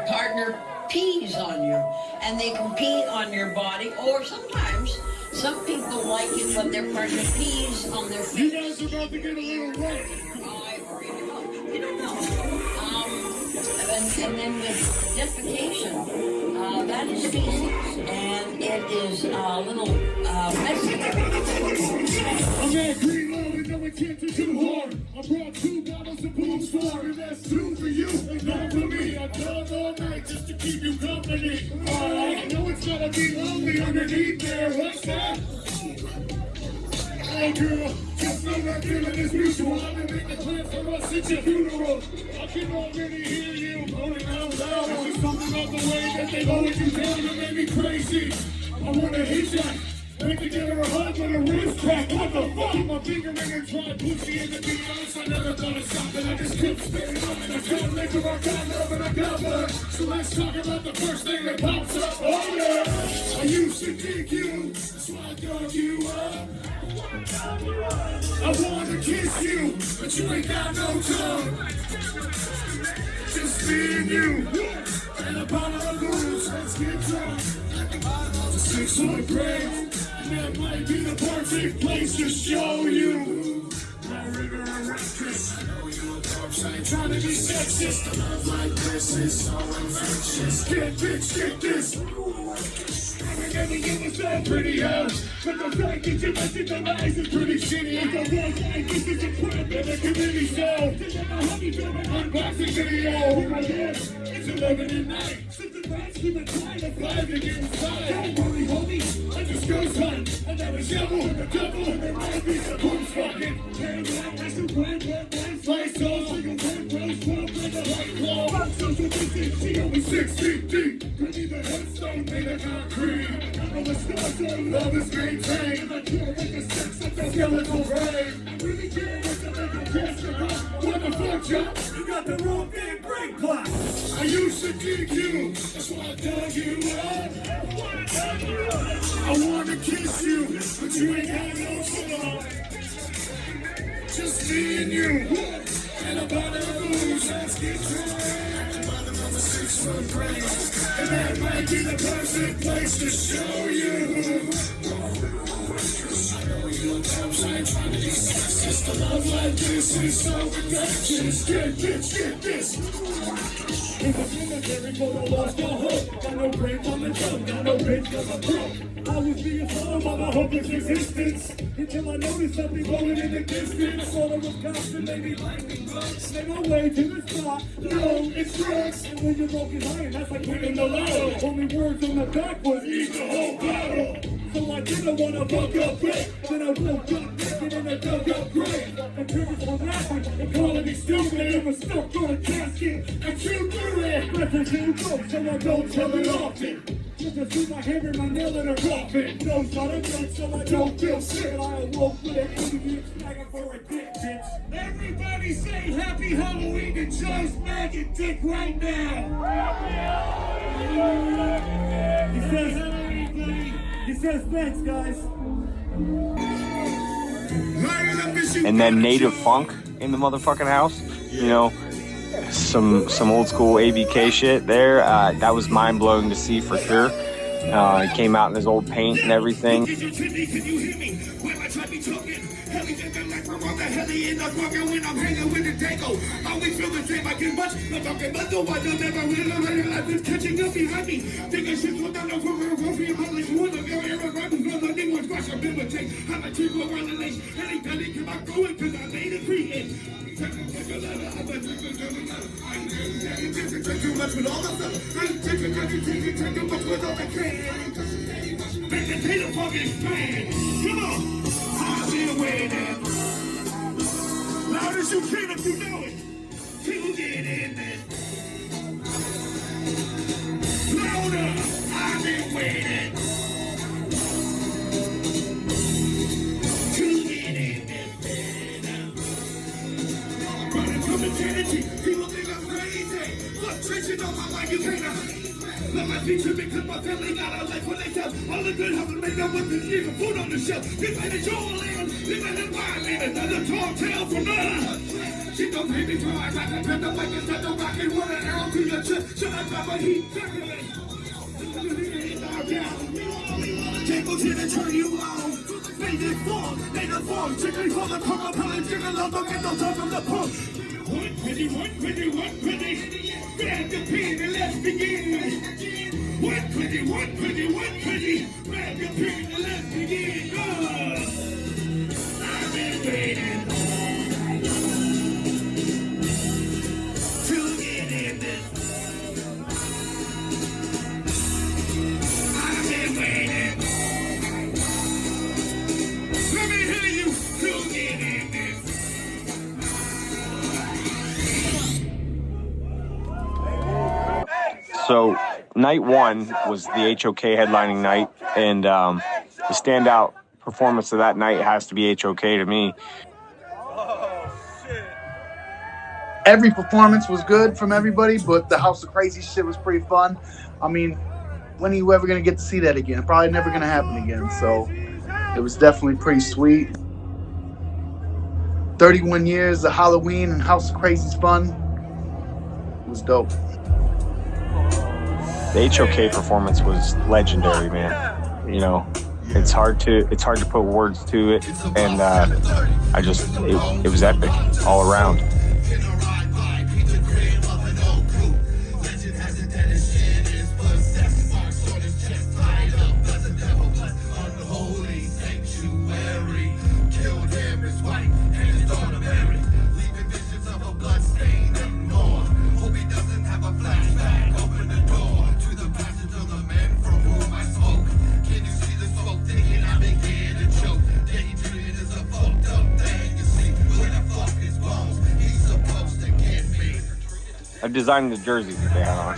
S17: partner pees on you, and they can pee on your body, or sometimes some people like it when their partner pees on their face.
S3: You guys are about to get a little wet.
S17: You don't know. And then with defecation, that is feces, and it is a little messy.
S3: I'm at green low and no intent to do hard. I brought 2 bottles of Boom Star, and that's 2 for you and 1 for me. I dug all night just to keep you company. I know it's gotta be lonely underneath there. What's that? Hey girl, just know that feeling is mutual. I've been making plans for us at your funeral. I can already hear you moaning out loud. There's something about the way that they lowered you down that made me crazy. I wanna hit ya. Put together a hug with a wrist crack. What the fuck? Keep my finger in and try pussy, and to be honest, I never thought of stopping. I just kept spitting up, and I got liquor, I got love, and I got blood. So let's talk about the first thing that pops up. Oh yeah, I used to dig you, so I dug you up. I wanna kiss you, but you ain't got no tongue. Just me and you, and a bottle of booze. Let's get drunk at the bottom of the 6-foot grave. That might be the perfect place to show you my rigor and reckless. I know you a dog, I ain't trying to be sexist. A love like this is so infectious. Get bitch, get this. I remember you was so pretty house, but the fact that you mentioned the lies is pretty shitty. If I was like this is a crime in the community, so this is my honey filming unboxing video. Oh my God, it's 11 at night. Since the rats keep it trying to 5 to get inside. Don't worry, homie, I just go time. And there was devil and the devil and there might be some who's fucking. Can't let us to one fly souls. So you went rose, pump in the white claw. I'm social distance, she only 6 feet deep. Bring me the headstone made of concrete. I know the stars of love is maintained. I can't make a sex of the skeletal rain. We be getting it to make a gesture. What the fuck, Joe? You got the wrong big break clock. I used to DQ, that's why I dug you up. I wanna kiss you, but you ain't got no fun. Just me and you, and a bottle of booze. Let's get drunk. The bottom of a 6-foot brain, and that might be the perfect place to show you. I know you times I ain't trying to be sexist. The love like this is so infectious. Get this. In the cemetery, but I lost my hope. Got no brain on the tongue, got no bitch cause I'm broke. I was being told by my hopeless existence until I noticed something rolling in the distance. Sort of Wisconsin, maybe lightning bugs. Make my way to the spot. No, it's drugs. And when you're broken iron, that's like winning the lotto. Only words on the back was eat the whole bottle. So I didn't want to fuck up quick. Then I woke up naked in a dug up grave. And triggers were laughing and calling me stupid. It was stuck on a casket and chew through it. Records you broke, so I don't tell it often. Just to see my hair and my nail in a coffin. No, not a joke, so I don't feel sick. I awoke with an idiot snagging for a dick, bitch. Everybody say happy Halloween to Joe Snagging Dick right now. He says thanks, guys.
S15: And then native funk in the motherfucking house. You know, some old school ABK shit there. That was mind blowing to see for sure. He came out in his old paint and everything.
S3: Come on! I've been waiting. Loud as you can if you know it. To get in it. Louder! I've been waiting. To get in it. Running from eternity. People think I'm crazy. Fluctuation on my mind, you can't. Let my teacher because my family got a life for themselves. All the good help and make up with this nigga food on the shelf. This ain't a your land, living in my land. Another tall tale from us. She don't pay me for I got to put the mic and set the rock and run an arrow to your chest. Should I drop a heat? Jingles here to turn you on. Made it form. Chicken for the purple pellet. Chicken love don't get no time from the pump. One pretty. Grab the pen and let's begin. One pretty. Grab the pen and let's begin. I've been waiting to get in this. I've been waiting. Let me hear you to get in this.
S15: So night one was the HOK headlining night, and the standout performance of that night has to be HOK to me.
S13: Every performance was good from everybody, but the House of Crazy shit was pretty fun. I mean, when are you ever going to get to see that again? Probably never going to happen again, so it was definitely pretty sweet. 31 years of Halloween and House of Crazy's fun. It was dope.
S15: The HOK performance was legendary, man. You know, it's hard to put words to it, and it was epic all around. I designed the jerseys that they had on.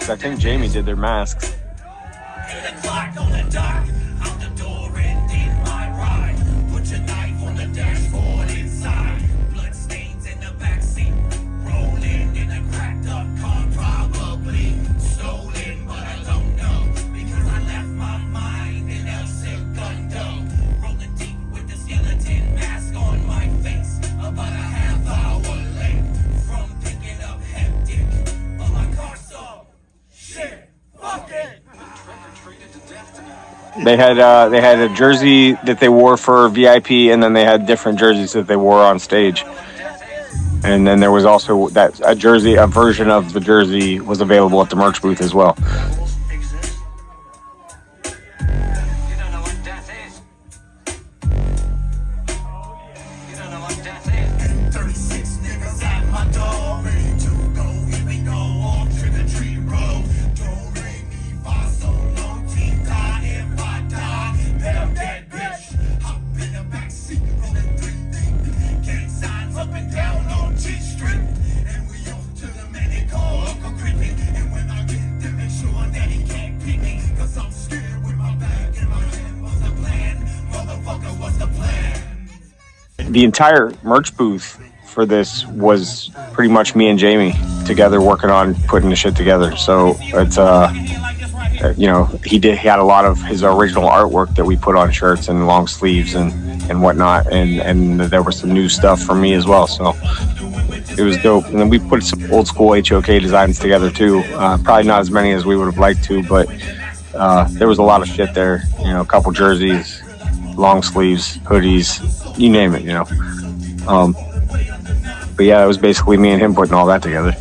S15: masks. I think Jamie did their masks. They had a jersey that they wore for VIP, and then they had different jerseys that they wore on stage. And then there was also a version of the jersey was available at the merch booth as well. The entire merch booth for this was pretty much me and Jamie together working on putting the shit together. So it's he had a lot of his original artwork that we put on shirts and long sleeves and whatnot, and there was some new stuff from me as well. So it was dope. And then we put some old school HOK designs together too. Probably not as many as we would have liked to, but there was a lot of shit there. A couple jerseys, long sleeves, hoodies, you name it, But yeah, it was basically me and him putting all that together.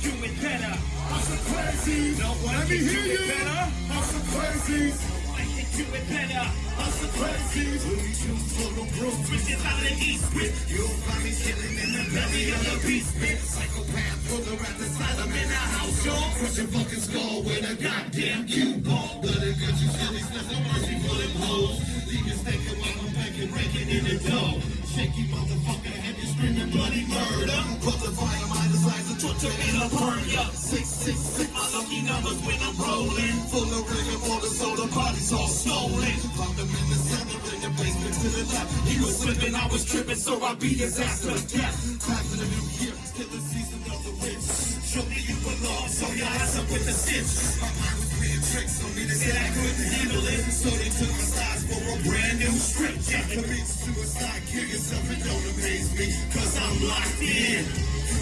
S7: do it better. I'm so crazy. No one can do it better. I'm so crazy. I can do it better. I'm so crazy. Looney Tunes full of brooms. Switches out of the east with. You'll find me chilling in the belly of the beast with. Psychopath puller at the asylum in the house, y'all. Crush your fucking skull with a goddamn cue ball. Bloody got you silly, there's no mercy for them hoes. Leave you thinking while I'm banking, breaking in the dough. Shaky motherfucker, have you screaming bloody murder? Put the fire, my desires to torture in a burn ya. 666, my lucky numbers when I'm rolling. Full of rigor mortar, so the body's all stolen. Found him in the cellar, in the basement to the left. He was slipping, I was tripping, so I beat his ass to death. Back to the new year, till the season of the witch. Show me you belong, so your ass up with the stitch. My mind was playing tricks on me, they said I couldn't handle it. So they took my size for a brand new script. Yeah, commit suicide, kill yourself, it don't amaze me, cause I'm locked in.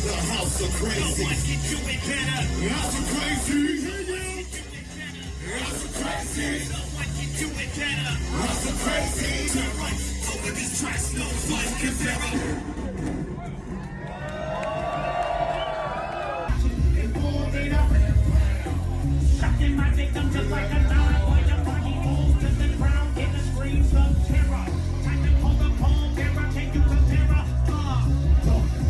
S7: The house of crazy. No one can do it better. House of crazy. House of crazy. No one can do it better. House of crazy. Turn right over these tracks, no one can better. Shocking my victim just like a knife. While your body falls to the ground in the screams of terror. Time to call the palm terror. Can you compare her?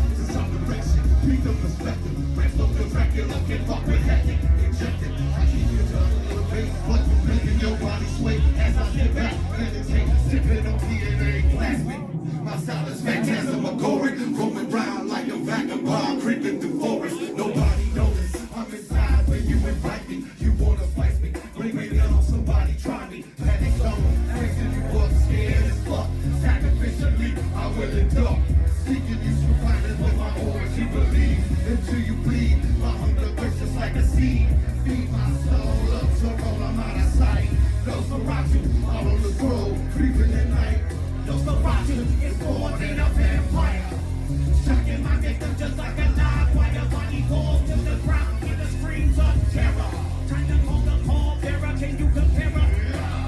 S3: This is operation. Beat the perspective. Rest of the Dracula can fuck with hectic. Injected. I keep you tongue in your face. But you're making your body sway as I sit back. Meditate. Sipping on DNA plastic. My style is phantasmagoric. Roaming round like a vagabond. Creeping through forest. Nobody notice. I'm inside when you invite me. You wanna fight me. Bring me down. Somebody try me. Panic zone. Facing you up. Scared as fuck. Sacrificially. I will endure. Seeking you surviving with my origin believe until you bleed. My hunger thirsts just like a seed. Feed my soul up to roll, I'm out of sight. Those around you, out on the road, creeping at night. Those around you, it's more than a vampire. Shocking my victim just like a knife. While your body falls to the ground with the screams of terror. Time to call the palm terror, can you compare her?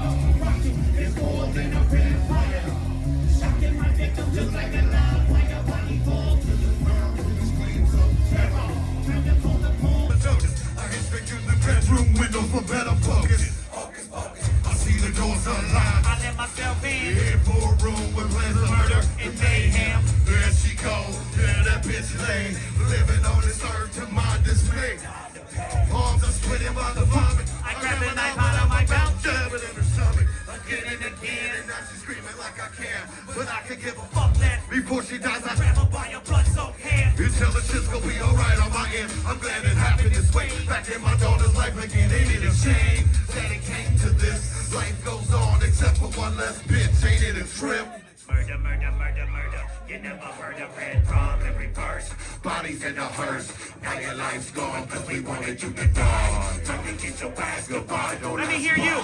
S3: Those around you, it's more than a vampire. Shocking my victim just like a knife.
S7: Bedroom window for better focus. I see the doors unlocked. I let myself in. In for a room with plans of murder and mayhem. There she goes, there that bitch lay. Living on this earth to my dismay. Arms are splitting by the vomit. I grab a knife out of my belt, jab it in her stomach. Again and again, and now she's screaming like I can. But I can give a fuck that. Before she dies, I grab her by your blood-soaked hand. You tell the shit's gonna be alright on my end. I'm glad it happened this way. Back in my daughter's life again, ain't it a shame that it came to this? Life goes on, except for one less bitch, ain't it a trip? Murder, murder, murder, murder. You never heard of red from in reverse. Bodies in a hearse. Now your life's gone, cause we wanted you to die. Time to get your ass goodbye. Don't let me hear you.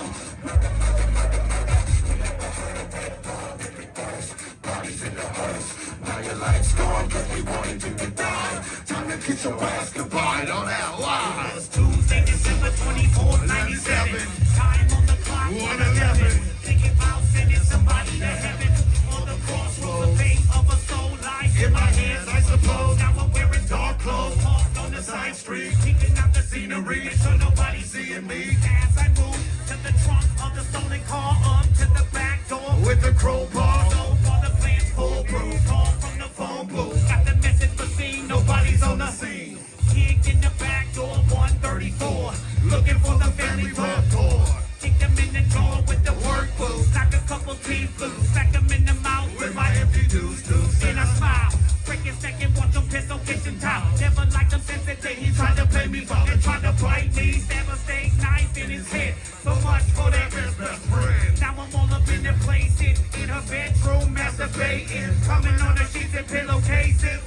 S7: Bodies in the hearse. Now your life's gone, cause we wanted you to die. Time to get your ass goodbye. Don't have why. It was Tuesday, December 24th, 97. Time on the clock, 1:11. Thinking about sending somebody to heaven. On the crossroads, the fate of a soul lies in my hands, I suppose. Now I'm wearing dark clothes, parked on the side street, peeking out the scenery, so nobody's seeing me. As I move to the trunk of the stolen car, up to the back door with the crowbar. So all the plans foolproof, call from the phone booth. Got the message for scene, nobody's on the scene. Kicked in the back door, 134, looking for the family rapport. Kick them in the door with the work boots, knock a couple teeth loose, smack them in the mouth with my empty deuce. Then I smile, breaking second, watch them pistol kitchen top. Never liked them since the day he tried to play me ball and tried to bite me. Stab a steak knife in his head, so much for that best friend. Now I'm all up in the place, in her bedroom, masturbating, coming on the sheets and pillowcases.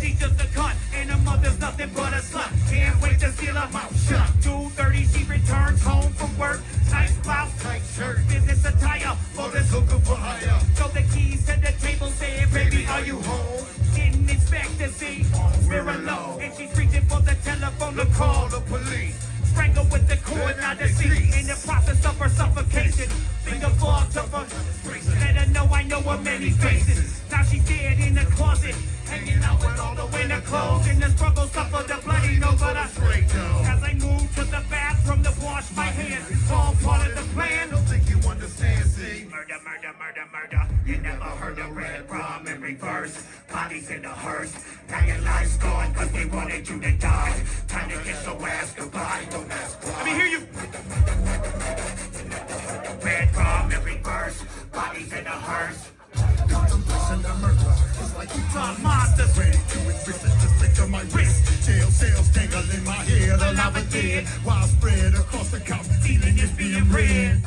S7: She's just a cunt, and her mother's nothing but a slut. Can't wait to steal her mouth shut. 2:30, she returns home from work. Nice blouse, tight shirt, business attire for this hooker for hire. Throw the keys to the table, saying, baby, are you home? Didn't expect to see mirror low, and she's reaching for the telephone to call the police. Strangle with the cord, not the seat. In the process of her suffocation, finger fogged up her. Let her know I know her many faces. Now she's dead in the closet, hanging out with all the winter clothes. In the struggle, suffer the bloody
S6: Murder, you never heard of red rum in reverse. Bodies in the hearse, now your life's gone, cause we wanted you to die. Time to kiss your ass goodbye, don't ask why. Let me hear you. Red rum in reverse, bodies in the hearse. Contemplation of murder, it's like you talk monsters. Ready to enrich the stick of my wrist. Jail cells tangle in my head, alive and dead. Widespread across the couch, feeling is being read.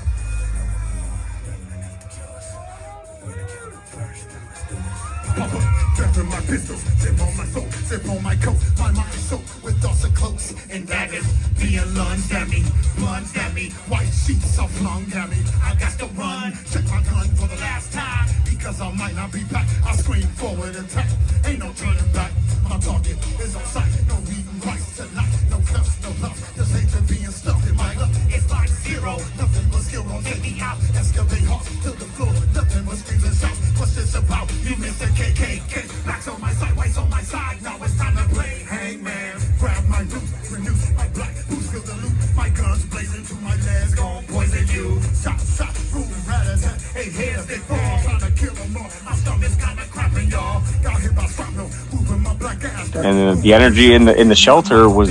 S6: Pepper my pistols, zip on my soul, zip on my coat. My mind soaked with thoughts of cloaks and daggers being lunged at me, plunged at me. White sheets are flung at me. I got to run, check my gun for the last time, because I might not be back. I scream forward attack, ain't no turning back. My target is on sight, no reading rights tonight. No cuss, no love, just hatred being stuck in my love. It's like zero, nothing but skill won't take me out. Excavate heart to the floor, nothing but screams and shouts. What's this about? You missed the KKK. Blacks on my side, whites on my side. Now it's time to play hangman. Grab my loot, renew my black boots, feel the loot. My guns blazing to my legs, gon' poison you. Shot, shot, boom, rat-a-tat. 8 heads, they fall, trying to kill them all. My stomach's kinda cramping, y'all. Got hit by shrapnel, moving my black ass.
S15: And the energy in the shelter was,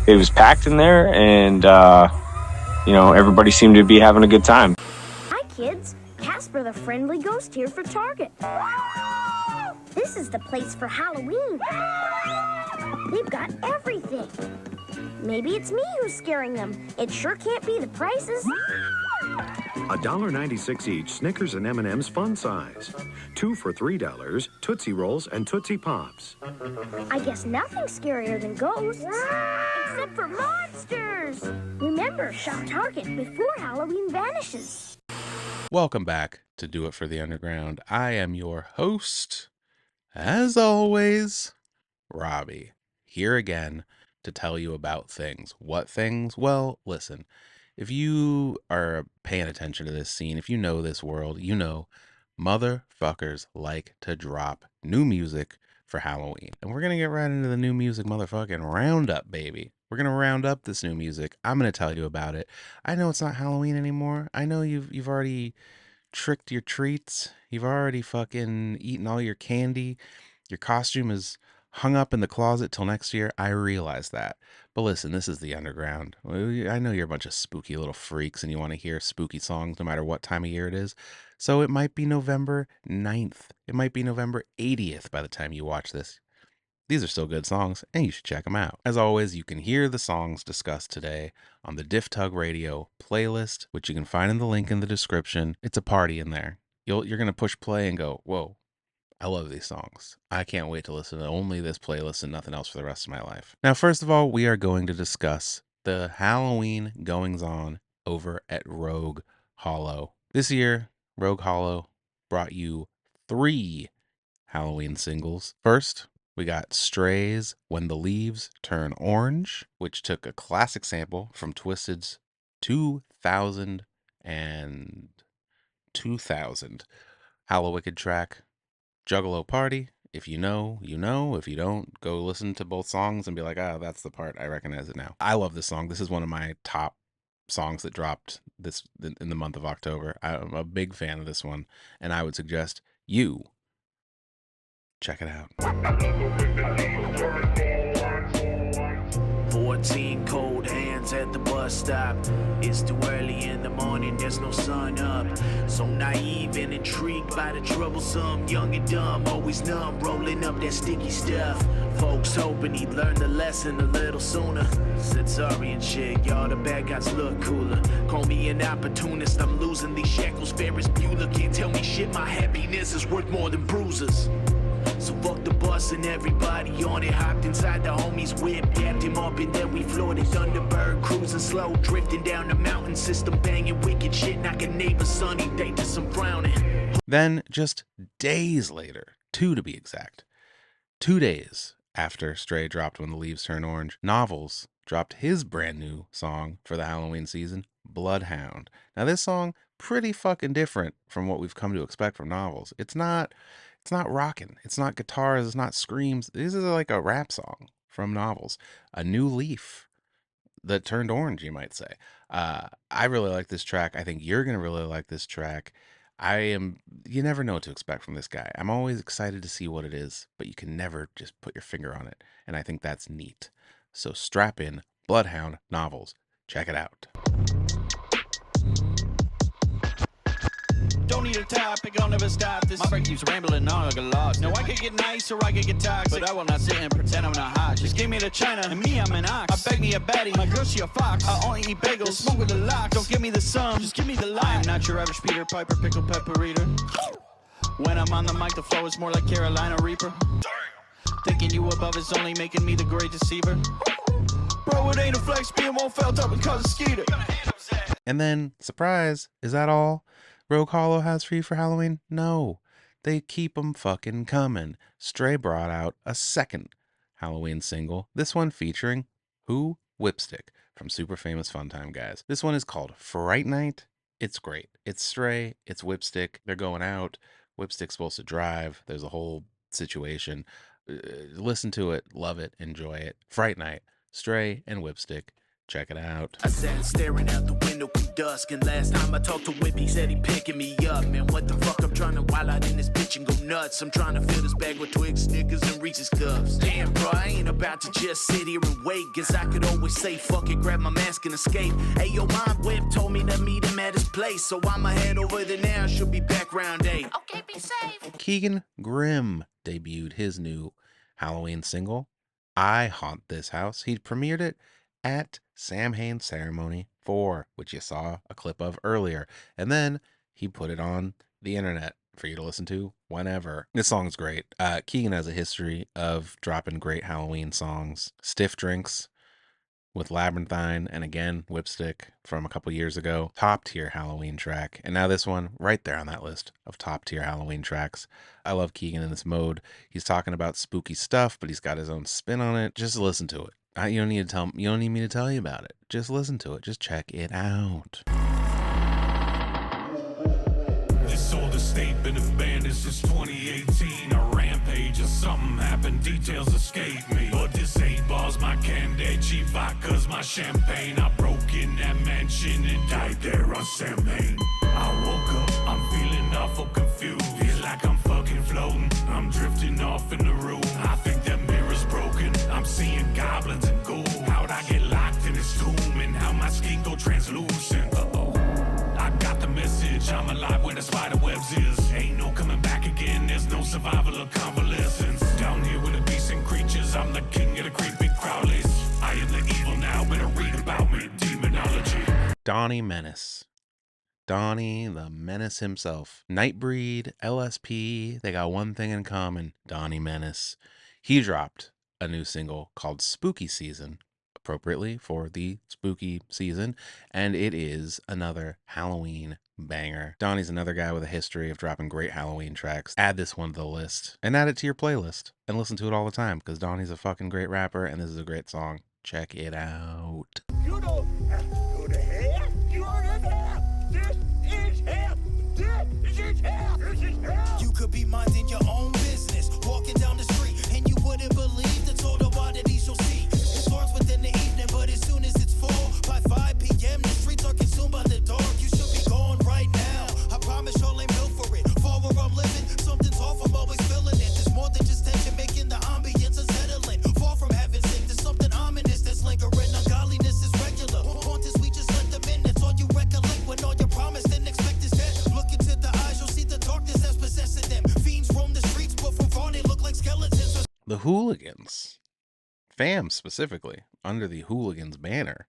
S15: it was packed in there, and everybody seemed to be having a good time.
S12: Hi, kids. Casper the Friendly Ghost here for Target. This is the place for Halloween. They've got everything. Maybe it's me who's scaring them. It sure can't be the prices.
S18: $1.96 each, Snickers and M&M's fun size. 2 for $3, Tootsie Rolls and Tootsie Pops.
S12: I guess nothing's scarier than ghosts. Except for monsters. Remember, shop Target before Halloween vanishes.
S1: Welcome back to Do It for the Underground. I am your host, as always, Robbie, here again to tell you about things. What things? Well, listen, if you are paying attention to this scene, if you know this world, you know motherfuckers like to drop new music for Halloween. And we're going to get right into the new music motherfucking roundup, baby. We're going to round up this new music. I'm going to tell you about it. I know it's not Halloween anymore. I know you've already tricked your treats. You've already fucking eaten all your candy. Your costume is hung up in the closet till next year. I realize that. But listen, this is the underground. I know you're a bunch of spooky little freaks and you want to hear spooky songs no matter what time of year it is. So it might be November 9th. It might be November 80th by the time you watch this. These are still good songs, and you should check them out. As always, you can hear the songs discussed today on the Diff Tug Radio playlist, which you can find in the link in the description. It's a party in there. You're going to push play and go, whoa, I love these songs. I can't wait to listen to only this playlist and nothing else for the rest of my life. Now, first of all, we are going to discuss the Halloween goings-on over at Rogue Hollow. This year, Rogue Hollow brought you 3 Halloween singles. First, we got Stray's When the Leaves Turn Orange, which took a classic sample from Twisted's 2000 Hallowicked track, Juggalo Party. If you know, you know. If you don't, go listen to both songs and be like, that's the part. I recognize it now. I love this song. This is one of my top songs that dropped this in the month of October. I'm a big fan of this one, and I would suggest you check it out.
S19: 14 cold hands at the bus stop. It's too early in the morning, there's no sun up. So naive and intrigued by the troublesome, young and dumb, always numb, rolling up that sticky stuff. Folks hoping he'd learn the lesson a little sooner. Said sorry and shit, y'all the bad guys look cooler. Call me an opportunist, I'm losing these shackles. Ferris Bueller can't tell me shit, my happiness is worth more than bruises. So fuck the bus and everybody on it. Hopped inside the homie's whip, dapped him up, and then we floored it. Thunderbird cruising slow, drifting down the mountain system, banging wicked shit, knocking neighbor sunny day to some frowning.
S1: Then, just days later, 2 to be exact, 2 days after Stray dropped When the Leaves Turn Orange, Novels dropped his brand new song for the Halloween season, Bloodhound. Now this song, pretty fucking different from what we've come to expect from Novels. It's not rocking. It's not guitars. It's not screams. This is like a rap song from Novels. A new leaf that turned orange, you might say. I really like this track. I think you're going to really like this track. You never know what to expect from this guy. I'm always excited to see what it is, but you can never just put your finger on it. And I think that's neat. So strap in, Bloodhound Novels. Check it out.
S20: Don't need a topic, I'll never stop this. My brain keeps rambling on like a lost. Now I could get nice or I could get toxic, but I will not sit and pretend I'm not hot. Just give me the China and me, I'm an ox. I beg me a Betty, my girl she a fox. I only eat bagels, smoke with the locks. Don't give me the sum, just give me the lie. I'm not your average Peter Piper, pickle pepper eater. When I'm on the mic, the flow is more like Carolina Reaper. Thinking you above is only making me the great deceiver. Bro, it ain't a flex, being won't felt up and cause a skeeter.
S1: And then, surprise, is that all Rogue Hollow has for you for Halloween? No, they keep 'em fucking coming. Stray brought out a second Halloween single, this one featuring who? Whipstick from Super Famous Funtime Guys. This one is called Fright Night. It's great. It's Stray, it's Whipstick. They're going out. Whipstick's supposed to drive. There's a whole situation. Listen to it, love it, enjoy it. Fright Night, Stray and Whipstick. Check it out.
S19: I sat staring out the window from dusk, and last time I talked to Whip, he said he picking me up. Man, what the fuck? I'm trying to wild out in this bitch and go nuts. I'm trying to fill this bag with Twix, Snickers, and Reese's Cups. Damn, bro, I ain't about to just sit here and wait. Guess I could always say, fuck it, grab my mask and escape. Hey, yo, my Whip told me to meet him at his place, so I'ma head over there now. Should be back round 8.
S12: Okay, be safe.
S1: Keegan Grimm debuted his new Halloween single, I Haunt This House. He premiered it at Samhain Ceremony 4, which you saw a clip of earlier. And then he put it on the internet for you to listen to whenever. This song's great. Keegan has a history of dropping great Halloween songs. Stiff Drinks with Labyrinthine, and again, Whipstick from a couple years ago. Top tier Halloween track. And now this one, right there on that list of top tier Halloween tracks. I love Keegan in this mode. He's talking about spooky stuff, but he's got his own spin on it. Just listen to it. You don't need me to tell you about it. Just listen to it. Just check it out.
S6: This old estate been abandoned since 2018. A rampage or something happened, details escape me. But this 8 bars my candy, cheap vodka's my champagne. I broke in that mansion and died there on Samhain. I woke up, I'm feeling awful confused. Feel like I'm fucking floating, I'm drifting off in the room. I think that mirror's broken, I'm seeing goblins and ghouls. How'd I get locked in this tomb, and how my skin go translucent? Uh-oh, I got the message, I'm alive where the spider webs is. Ain't no coming back again, there's no survival or convalescence. Down here with the beasts and creatures, I'm the king of the creepy crawlies. I am the evil now, better read about me, demonology.
S1: Donnie Menace. Donnie the Menace himself. Nightbreed, LSP, they got one thing in common. Donnie Menace. He dropped a new single called Spooky Season, appropriately for the spooky season, and it is another Halloween banger. Donnie's another guy with a history of dropping great Halloween tracks. Add this one to the list and add it to your playlist and listen to it all the time, because Donnie's a fucking great rapper and this is a great song. Check it out.
S4: You don't have to go to hell. You are in hell. This is hell. This is hell. This is hell.
S19: You could be minding your own business, walking down the street, and you wouldn't believe the total oddities you'll see. It starts within the evening, but as soon as it's fall, by 5 p.m., the streets are consumed by the dark. You should be gone right now. I promise y'all ain't built for it. Far where I'm living, something's off, I'm always feeling it. There's more than just tension, making the ambience unsettling. Far from heaven sake, there's something ominous that's lingering. Ungodliness is regular. Haunters, we just let them in. That's all you recollect when all you promised and expect is dead. Look into the eyes, you'll see the darkness that's possessing them. Fiends roam the streets, but from far they look like skeletons.
S1: The Hooligans, fam specifically, under the Hooligans banner,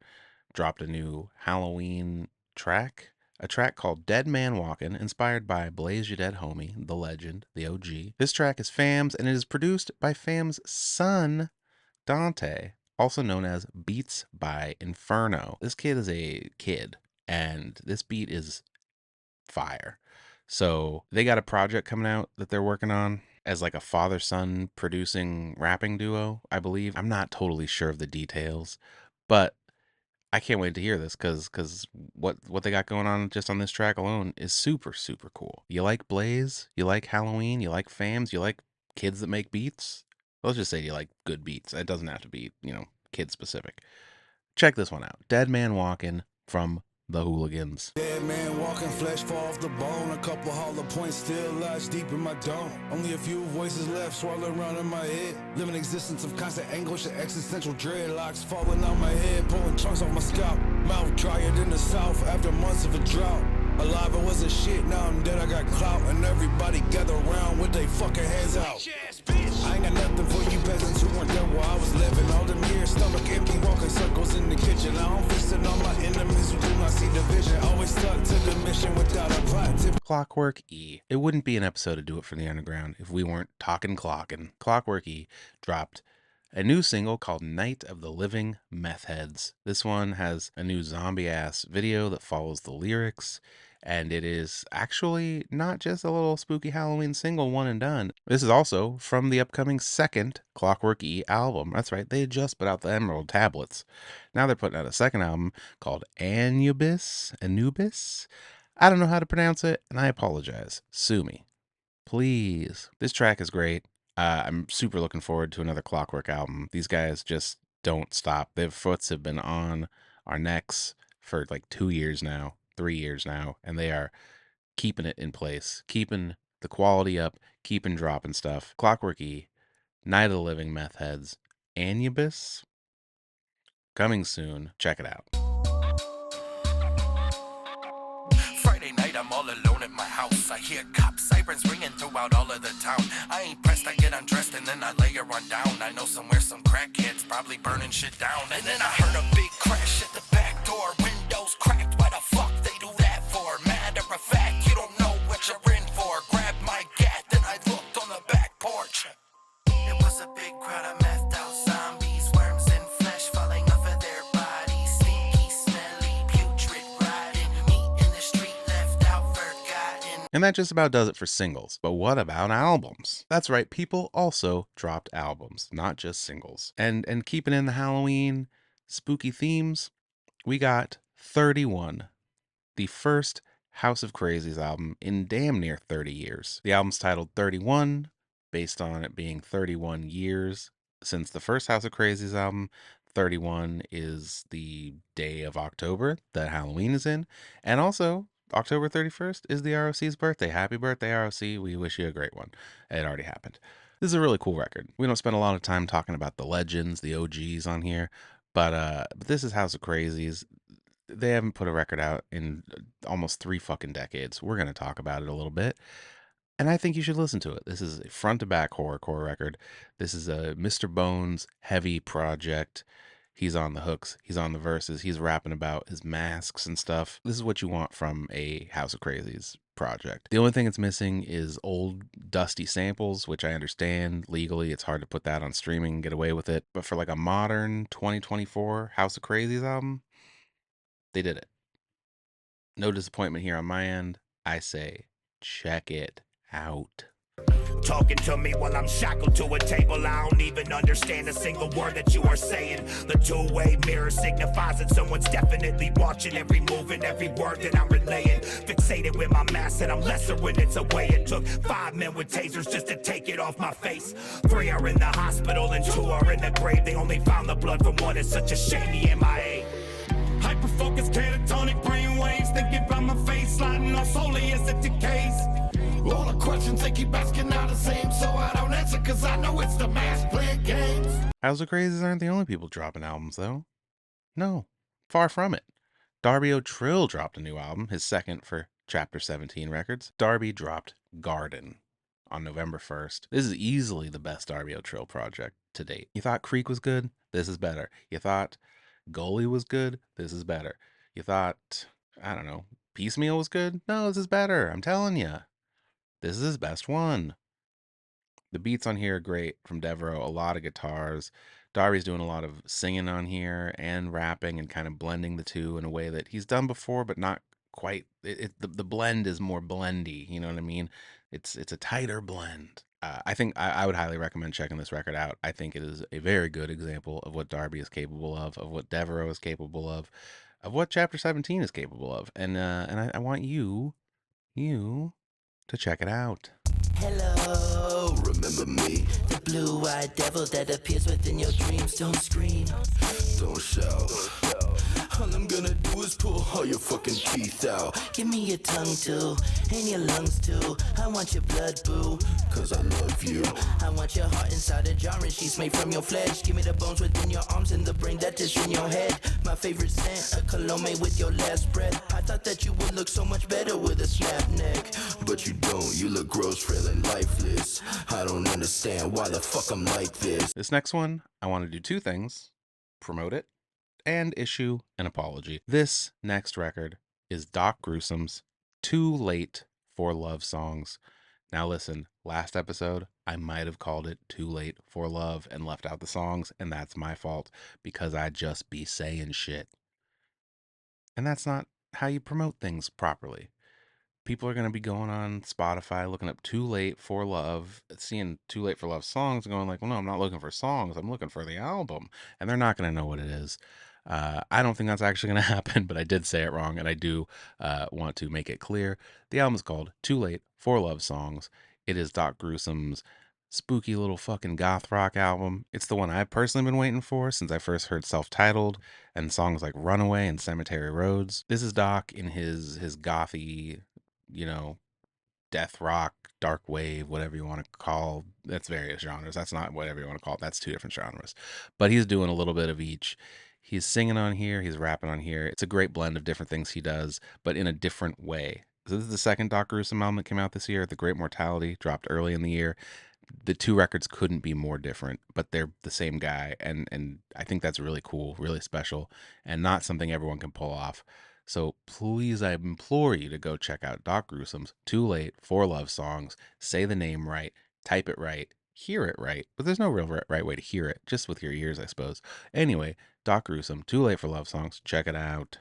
S1: dropped a new Halloween track. A track called Dead Man Walkin', inspired by Blaze Ya Dead Homie, the legend, the OG. This track is Fam's, and it is produced by Fam's son, Dante, also known as Beats by Inferno. This kid is a kid, and this beat is fire. So they got a project coming out that they're working on as like a father-son producing rapping duo, I believe. I'm not totally sure of the details, but I can't wait to hear this because what they got going on just on this track alone is super, super cool. You like Blaze? You like Halloween? You like Fams? You like kids that make beats? Let's just say you like good beats. It doesn't have to be, kid specific. Check this one out. Dead Man Walkin' from the Hooligans.
S6: Dead man walking, flesh fall off the bone. A couple hollow points still lodged deep in my dome. Only a few voices left swirling around in my head. Living existence of constant anguish and existential dreadlocks falling out my head, pulling chunks off my scalp. Mouth drier than the south after months of a drought. Alive, I wasn't shit, now I'm dead, I got clout. And everybody gather around with they fucking hands out. I ain't got nothing for you peasants who weren't there while I was living. All them years, stomach empty, walking circles in the kitchen. I don't feasting on my enemies who do not see the vision. Always stuck to the mission without a plot.
S1: Clockwork E. It wouldn't be an episode of Do It for the Underground if we weren't talking clocking. Clockwork E dropped a new single called Night of the Living Meth Heads. This one has a new zombie-ass video that follows the lyrics, and it is actually not just a little spooky Halloween single one and done. This is also from the upcoming second Clockwork E album. That's right, they had just put out the Emerald Tablets. Now they're putting out a second album called Anubis. I don't know how to pronounce it, and I apologize. Sue me. Please. This track is great. I'm super looking forward to another Clockwork album. These guys just don't stop. Their foots have been on our necks for like 2 years now, 3 years now, and they are keeping it in place, keeping the quality up, keeping dropping stuff. Clockwork E, Night of the Living Meth Heads, Anubis, coming soon. Check it out.
S21: Friday night, I'm all alone at my house. I hear cop sirens ringing throughout all of the town. I ain't pressed, I get undressed and then I lay her on down. I know somewhere some crackheads probably burning shit down. And then I heard a big crash at the back door. Windows cracked, why the fuck they do that for? Matter of fact, you don't know what you're in for. Grab my gat, then I looked on the back porch. It was a big crowd of methed out zombies, worms and flesh falling off of their bodies. Stinky, smelly, putrid, rotting meat in the street left out forgotten.
S1: And that just about does it for singles. But what about albums? That's right, people also dropped albums, not just singles. And keeping in the Halloween spooky themes, we got 31, the first House of Crazies album in damn near 30 years. The album's titled 31, based on it being 31 years since the first House of Crazies album. 31 is the day of October that Halloween is in, and also October 31st is the ROC's birthday. Happy birthday, ROC. We wish you a great one. It already happened. This is a really cool record. We don't spend a lot of time talking about the legends, the OGs on here, but this is House of Crazies. They haven't put a record out in almost 3 fucking decades. We're going to talk about it a little bit, and I think you should listen to it. This is a front-to-back horrorcore record. This is a Mr. Bones heavy project. He's on the hooks. He's on the verses. He's rapping about his masks and stuff. This is what you want from a House of Crazies project. The only thing it's missing is old dusty samples, which I understand legally. It's hard to put that on streaming and get away with it. But for like a modern 2024 House of Crazies album, they did it. No disappointment here on my end. I say, check it out.
S21: Talking to me while I'm shackled to a table. I don't even understand a single word that you are saying. The two-way mirror signifies that someone's definitely watching every move and every word that I'm relaying. Fixated with my mask and I'm lesser when it's away. It took 5 men with tasers just to take it off my face. 3 are in the hospital and 2 are in the grave. They only found the blood from 1. It's such a shame he MIA. Hyperfocus, catatonic brainwaves. Thinking about my face, sliding off slowly as it decays. All the questions they keep asking are the same, so I don't answer cause I know it's the mask playing games.
S1: House of Crazies aren't the only people dropping albums, though. No, far from it. Darby O'Trill dropped a new album, his second for Chapter 17 Records. Darby dropped Garden on November 1st. This is easily the best Darby O'Trill project to date. You thought Creek was good? This is better. You thought Goalie was good? This is better. You thought, I don't know, Piecemeal was good? No, this is better. I'm telling you. This is his best one. The beats on here are great from Devereaux, a lot of guitars. Darby's doing a lot of singing on here and rapping and kind of blending the two in a way that he's done before, but not quite. The blend is more blendy, you know what I mean? It's a tighter blend. I think I would highly recommend checking this record out. I think it is a very good example of what Darby is capable of what Devereaux is capable of what Chapter 17 is capable of. And I want you to check it out.
S22: Hello, remember me? The blue-eyed devil that appears within your dreams. Don't scream, don't shout. All I'm gonna do is pull all your fucking teeth out. Give me your tongue too, and your lungs too. I want your blood, boo, cause I love you. I want your heart inside a jar and she's made from your flesh. Give me the bones within your arms and the brain that is in your head. My favorite scent, a cologne made with your last breath. I thought that you would look so much better with a snap neck, but you don't. You look gross, frail, and lifeless. I don't understand why the fuck I'm like this.
S1: This next one, I want to do two things: promote it and issue an apology. This next record is Doc Gruesom's Too Late for Love Songs. Now listen, last episode, I might have called it Too Late for Love and left out the songs, and that's my fault because I just be saying shit. And that's not how you promote things properly. People are going to be going on Spotify looking up Too Late for Love, seeing Too Late for Love songs and going like, well, no, I'm not looking for songs. I'm looking for the album. And they're not going to know what it is. I don't think that's actually going to happen, but I did say it wrong. And I do want to make it clear. The album is called Too Late for Love Songs. It is Doc Gruesom's spooky little fucking goth rock album. It's the one I've personally been waiting for since I first heard Self-Titled and songs like Runaway and Cemetery Roads. This is Doc in his gothy, you know, death rock, dark wave, whatever you want to call. That's various genres. That's not whatever you want to call it. That's two different genres. But he's doing a little bit of each. He's singing on here. He's rapping on here. It's a great blend of different things he does, but in a different way. So this is the second Doc Gruesome album that came out this year. The Great Mortality dropped early in the year. The two records couldn't be more different, but they're the same guy. And I think that's really cool, really special, and not something everyone can pull off. So please, I implore you to go check out Doc Gruesom's Too Late for Love Songs. Say the name right, type it right, hear it right, but there's no real right way to hear it, just with your ears, I suppose. Anyway, Doc Gruesome, Too Late for Love Songs. Check it out.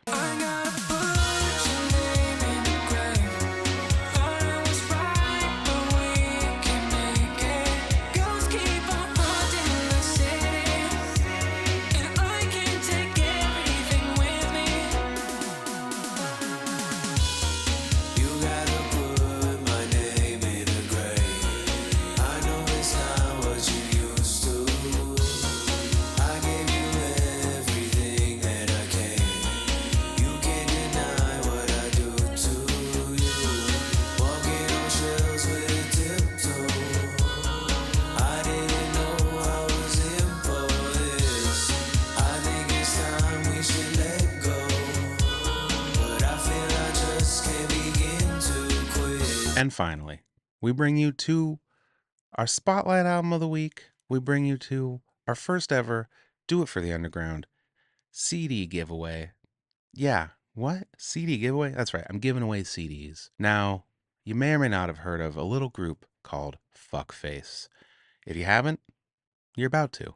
S1: And finally, we bring you to our Spotlight Album of the Week. We bring you to our first ever Do It for the Underground CD giveaway. Yeah, what? CD giveaway? That's right, I'm giving away CDs. Now, you may or may not have heard of a little group called Fuckface. If you haven't, you're about to.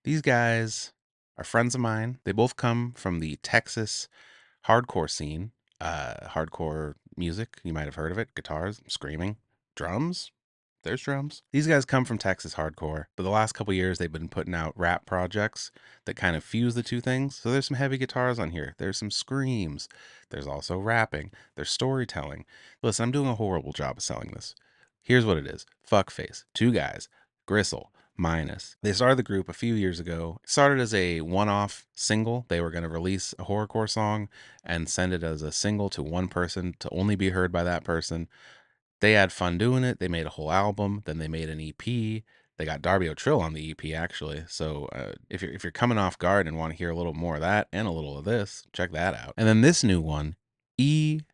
S1: These guys are friends of mine. They both come from the Texas hardcore scene. Hardcore music, you might have heard of it. Guitars, screaming, drums. There's drums. These guys come from Texas hardcore, but the last couple years they've been putting out rap projects that kind of fuse the two things. So there's some heavy guitars on here. There's some screams. There's also rapping. There's storytelling. Listen, I'm doing a horrible job of selling this. Here's what it is. Fuckface. Two guys. Gristle. Minus. They started the group a few years ago. It started as a one-off single. They were going to release a horrorcore song and send it as a single to one person to only be heard by that person. They had fun doing it. They made a whole album. Then they made an EP. They got Darby O'Trill on the EP, actually. So if you're coming off guard and want to hear a little more of that and a little of this, check that out. And then this new one, EDNE,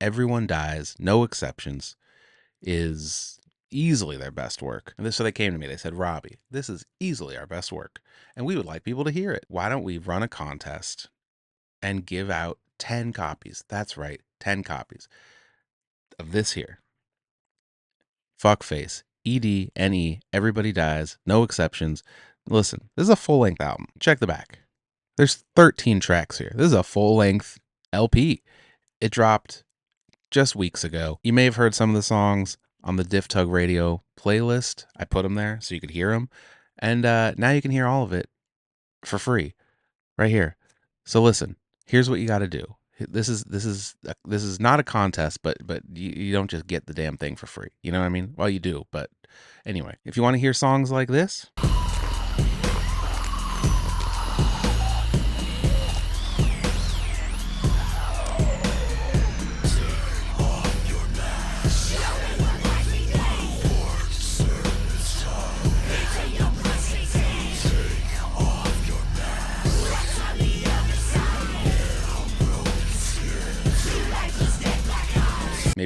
S1: Everyone Dies, No Exceptions, is easily their best work. And so they came to me. They said, Robbie, this is easily our best work, and we would like people to hear it. Why don't we run a contest and give out 10 copies? That's right, 10 copies of this here. Fuckface, EDNE, Everybody Dies, No Exceptions. Listen, this is a full-length album. Check the back. There's 13 tracks here. This is a full-length LP. It dropped just weeks ago. You may have heard some of the songs on the Diff Tug Radio playlist. I put them there so you could hear them. And now you can hear all of it for free right here. So listen, here's what you got to do. This is not a contest, but you don't just get the damn thing for free. You know what I mean? Well, you do, but anyway, if you want to hear songs like this,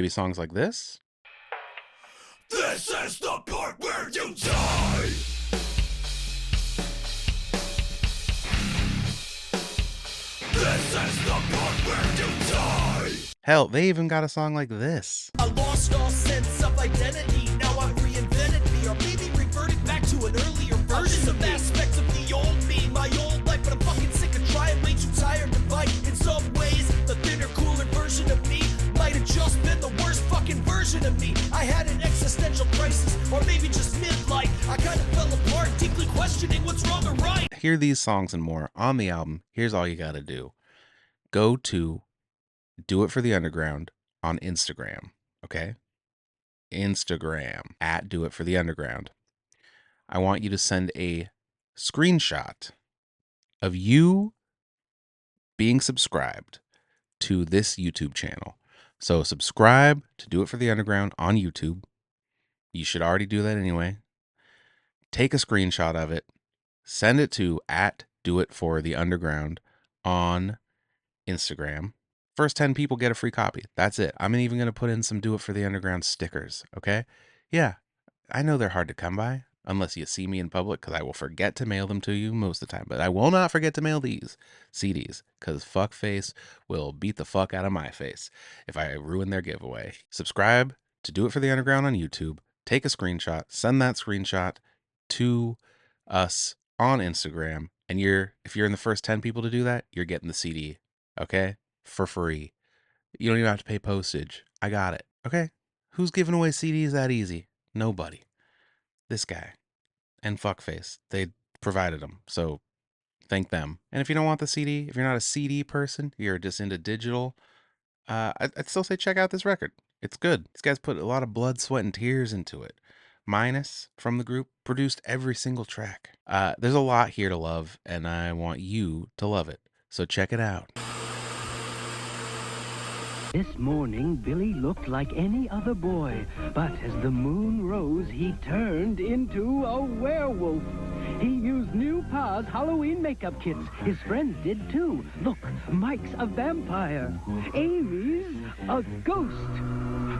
S1: Maybe songs like this?
S21: This is the part where you die. This is the part where you die.
S1: Hell, they even got a song like this.
S21: I lost all sense of identity. Now I've reinvented me, or maybe reverted back to an earlier version of aspects of the old me, my old life. But I'm fucking sick of trying, way too tired to fight. In some ways, the thinner, cooler version of me might have just been the worst fucking version of me. I had an existential crisis, or maybe just midlife. I kind of fell apart, deeply questioning what's wrong or right.
S1: Hear these songs and more on the album. Here's all you gotta do. Go to Do It For The Underground on Instagram, okay? Instagram, at Do It For The Underground. I want you to send a screenshot of you being subscribed to this YouTube channel. So subscribe to Do It For The Underground on YouTube. You should already do that anyway. Take a screenshot of it. Send it to at Do It For The Underground on Instagram. First 10 people get a free copy. That's it. I'm even going to put in some Do It For The Underground stickers, okay? Yeah, I know they're hard to come by unless you see me in public, because I will forget to mail them to you most of the time. But I will not forget to mail these CDs, because fuckface will beat the fuck out of my face if I ruin their giveaway. Subscribe to Do It For The Underground on YouTube. Take a screenshot. Send that screenshot to us on Instagram. And if you're in the first 10 people to do that, you're getting the CD, okay? For free. You don't even have to pay postage. I got it. Okay? Who's giving away CDs that easy? Nobody. This guy and fuckface. They provided them. So thank them. And if you don't want the CD, if you're not a CD person, you're just into digital, I'd still say check out this record. It's good. These guys put a lot of blood, sweat, and tears into it. Minus from the group produced every single track. There's a lot here to love, and I want you to love it. So check it out.
S5: This morning, Billy looked like any other boy, but as the moon rose, he turned into a werewolf. He used new Pa's Halloween makeup kits. His friends did too. Look, Mike's a vampire. Amy's a ghost.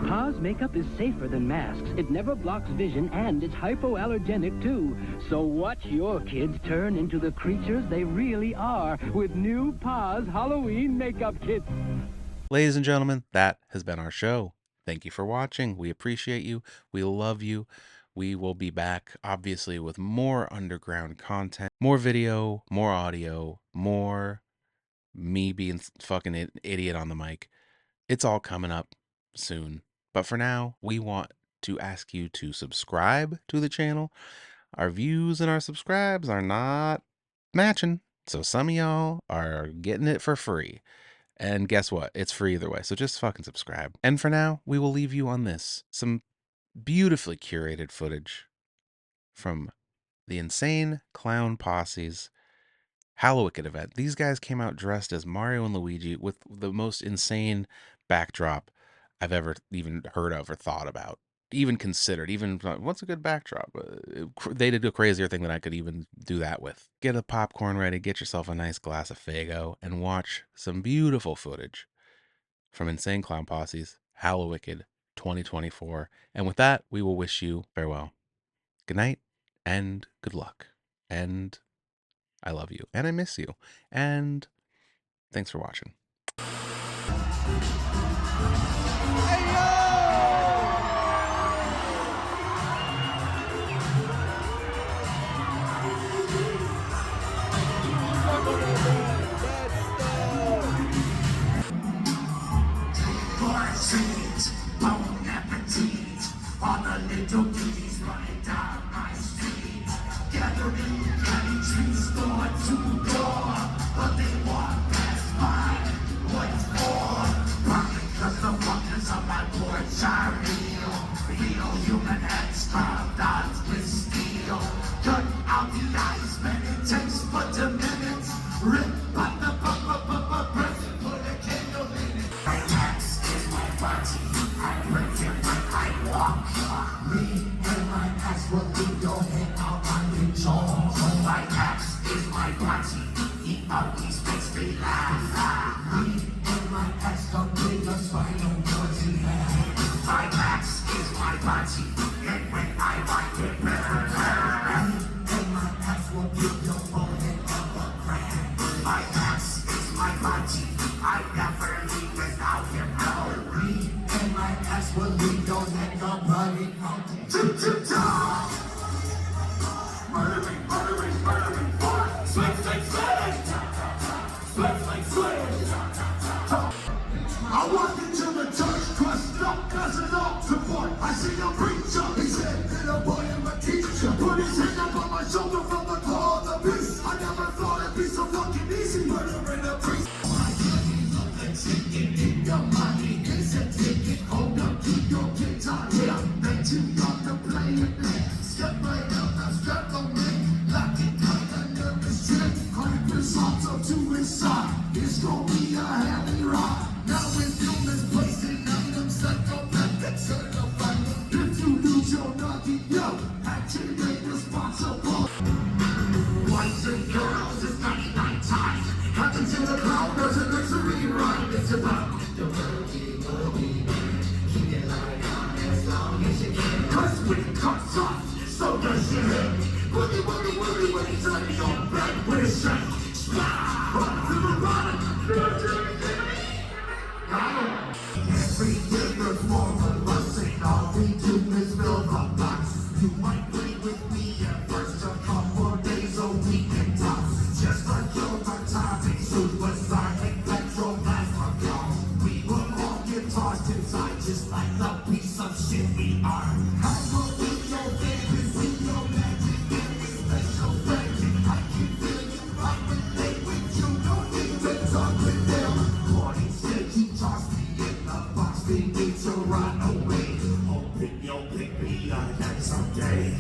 S5: Pa's makeup is safer than masks. It never blocks vision, and it's hypoallergenic too. So watch your kids turn into the creatures they really are with new Pa's Halloween makeup kits.
S1: Ladies and gentlemen, that has been our show. Thank you for watching. We appreciate you. We love you. We will be back, obviously, with more underground content, more video, more audio, more me being fucking an idiot on the mic. It's all coming up soon. But for now, we want to ask you to subscribe to the channel. Our views and our subscribes are not matching. So some of y'all are getting it for free. And guess what? It's free either way. So just fucking subscribe. And for now, we will leave you on this. Some beautifully curated footage from the Insane Clown Posse's Hallowicked event. These guys came out dressed as Mario and Luigi with the most insane backdrop I've ever even heard of or thought about. Even considered. Even, what's a good backdrop? They did a crazier thing than I could even do that with. Get a popcorn ready, get yourself a nice glass of Faygo, and watch some beautiful footage from Insane Clown Posse's Hallowicked 2024. And with that, we will wish you farewell. Good night, and good luck. And I love you, and I miss you. And thanks for watching.
S21: Bon appetit on the little kitties running down my street. Gathering candy trees door to door, but they walk past mine. What for? Probably 'cause the fuckers on my porch are real human heads carved out with steel. Cut out the eyes, man, it takes but a minute. Rip out the present, put a candle in it. My axe is my body. I break it when I walk. Me and my axe will leave your head out on the jaw. My axe is my body. He always makes me laugh. Me and my axe come bring us final words in hand.
S3: That's when we don't let nobody count. Choo-choo-cha! Murdering, murdering, murdering, fart! Slick, slick, slick! Slick, slick, slick! I walked into the church dressed up as an altar boy. I see a preacher, he said, little boy, I'm a teacher. Put his hand up on my shoulder from the claw of the beast. I never thought it'd be so fucking easy. Murdering a priest. My money, love the ticket in your money. It's a ticket, hold up to your guitar. Yeah, bet you got to play it there. Step right up, now strap on me. Lock it like a nervous trick. 100% up to his side. It's gonna be a heavy ride. Now it's doom is placing items psychopathic certified. If you lose your nugget, yo, activate responsible. Boys and girls, it's 99 times. Happens to the crowd, there's a nursery rhyme. It's about the boogie. Keep it like on as long as you can. Cause when it cuts off, so does your head. Boogie, boogie, boogie, when you turn your back with a shake. Splat! Up to the bottom. Every day there's more of us, and all we do is fill the box. You might play with me at first, a couple days a week and tops. Just like your time, suicide, and petrol plasma gone. We will all get tossed inside, just like the piece of shit we are. How will we know babies, we know magic, and we special friends. I can feel you relate with you, don't need to talk with them. Morning stage, you toss me in the box, they need to run away. Hoping you'll pick me up next someday.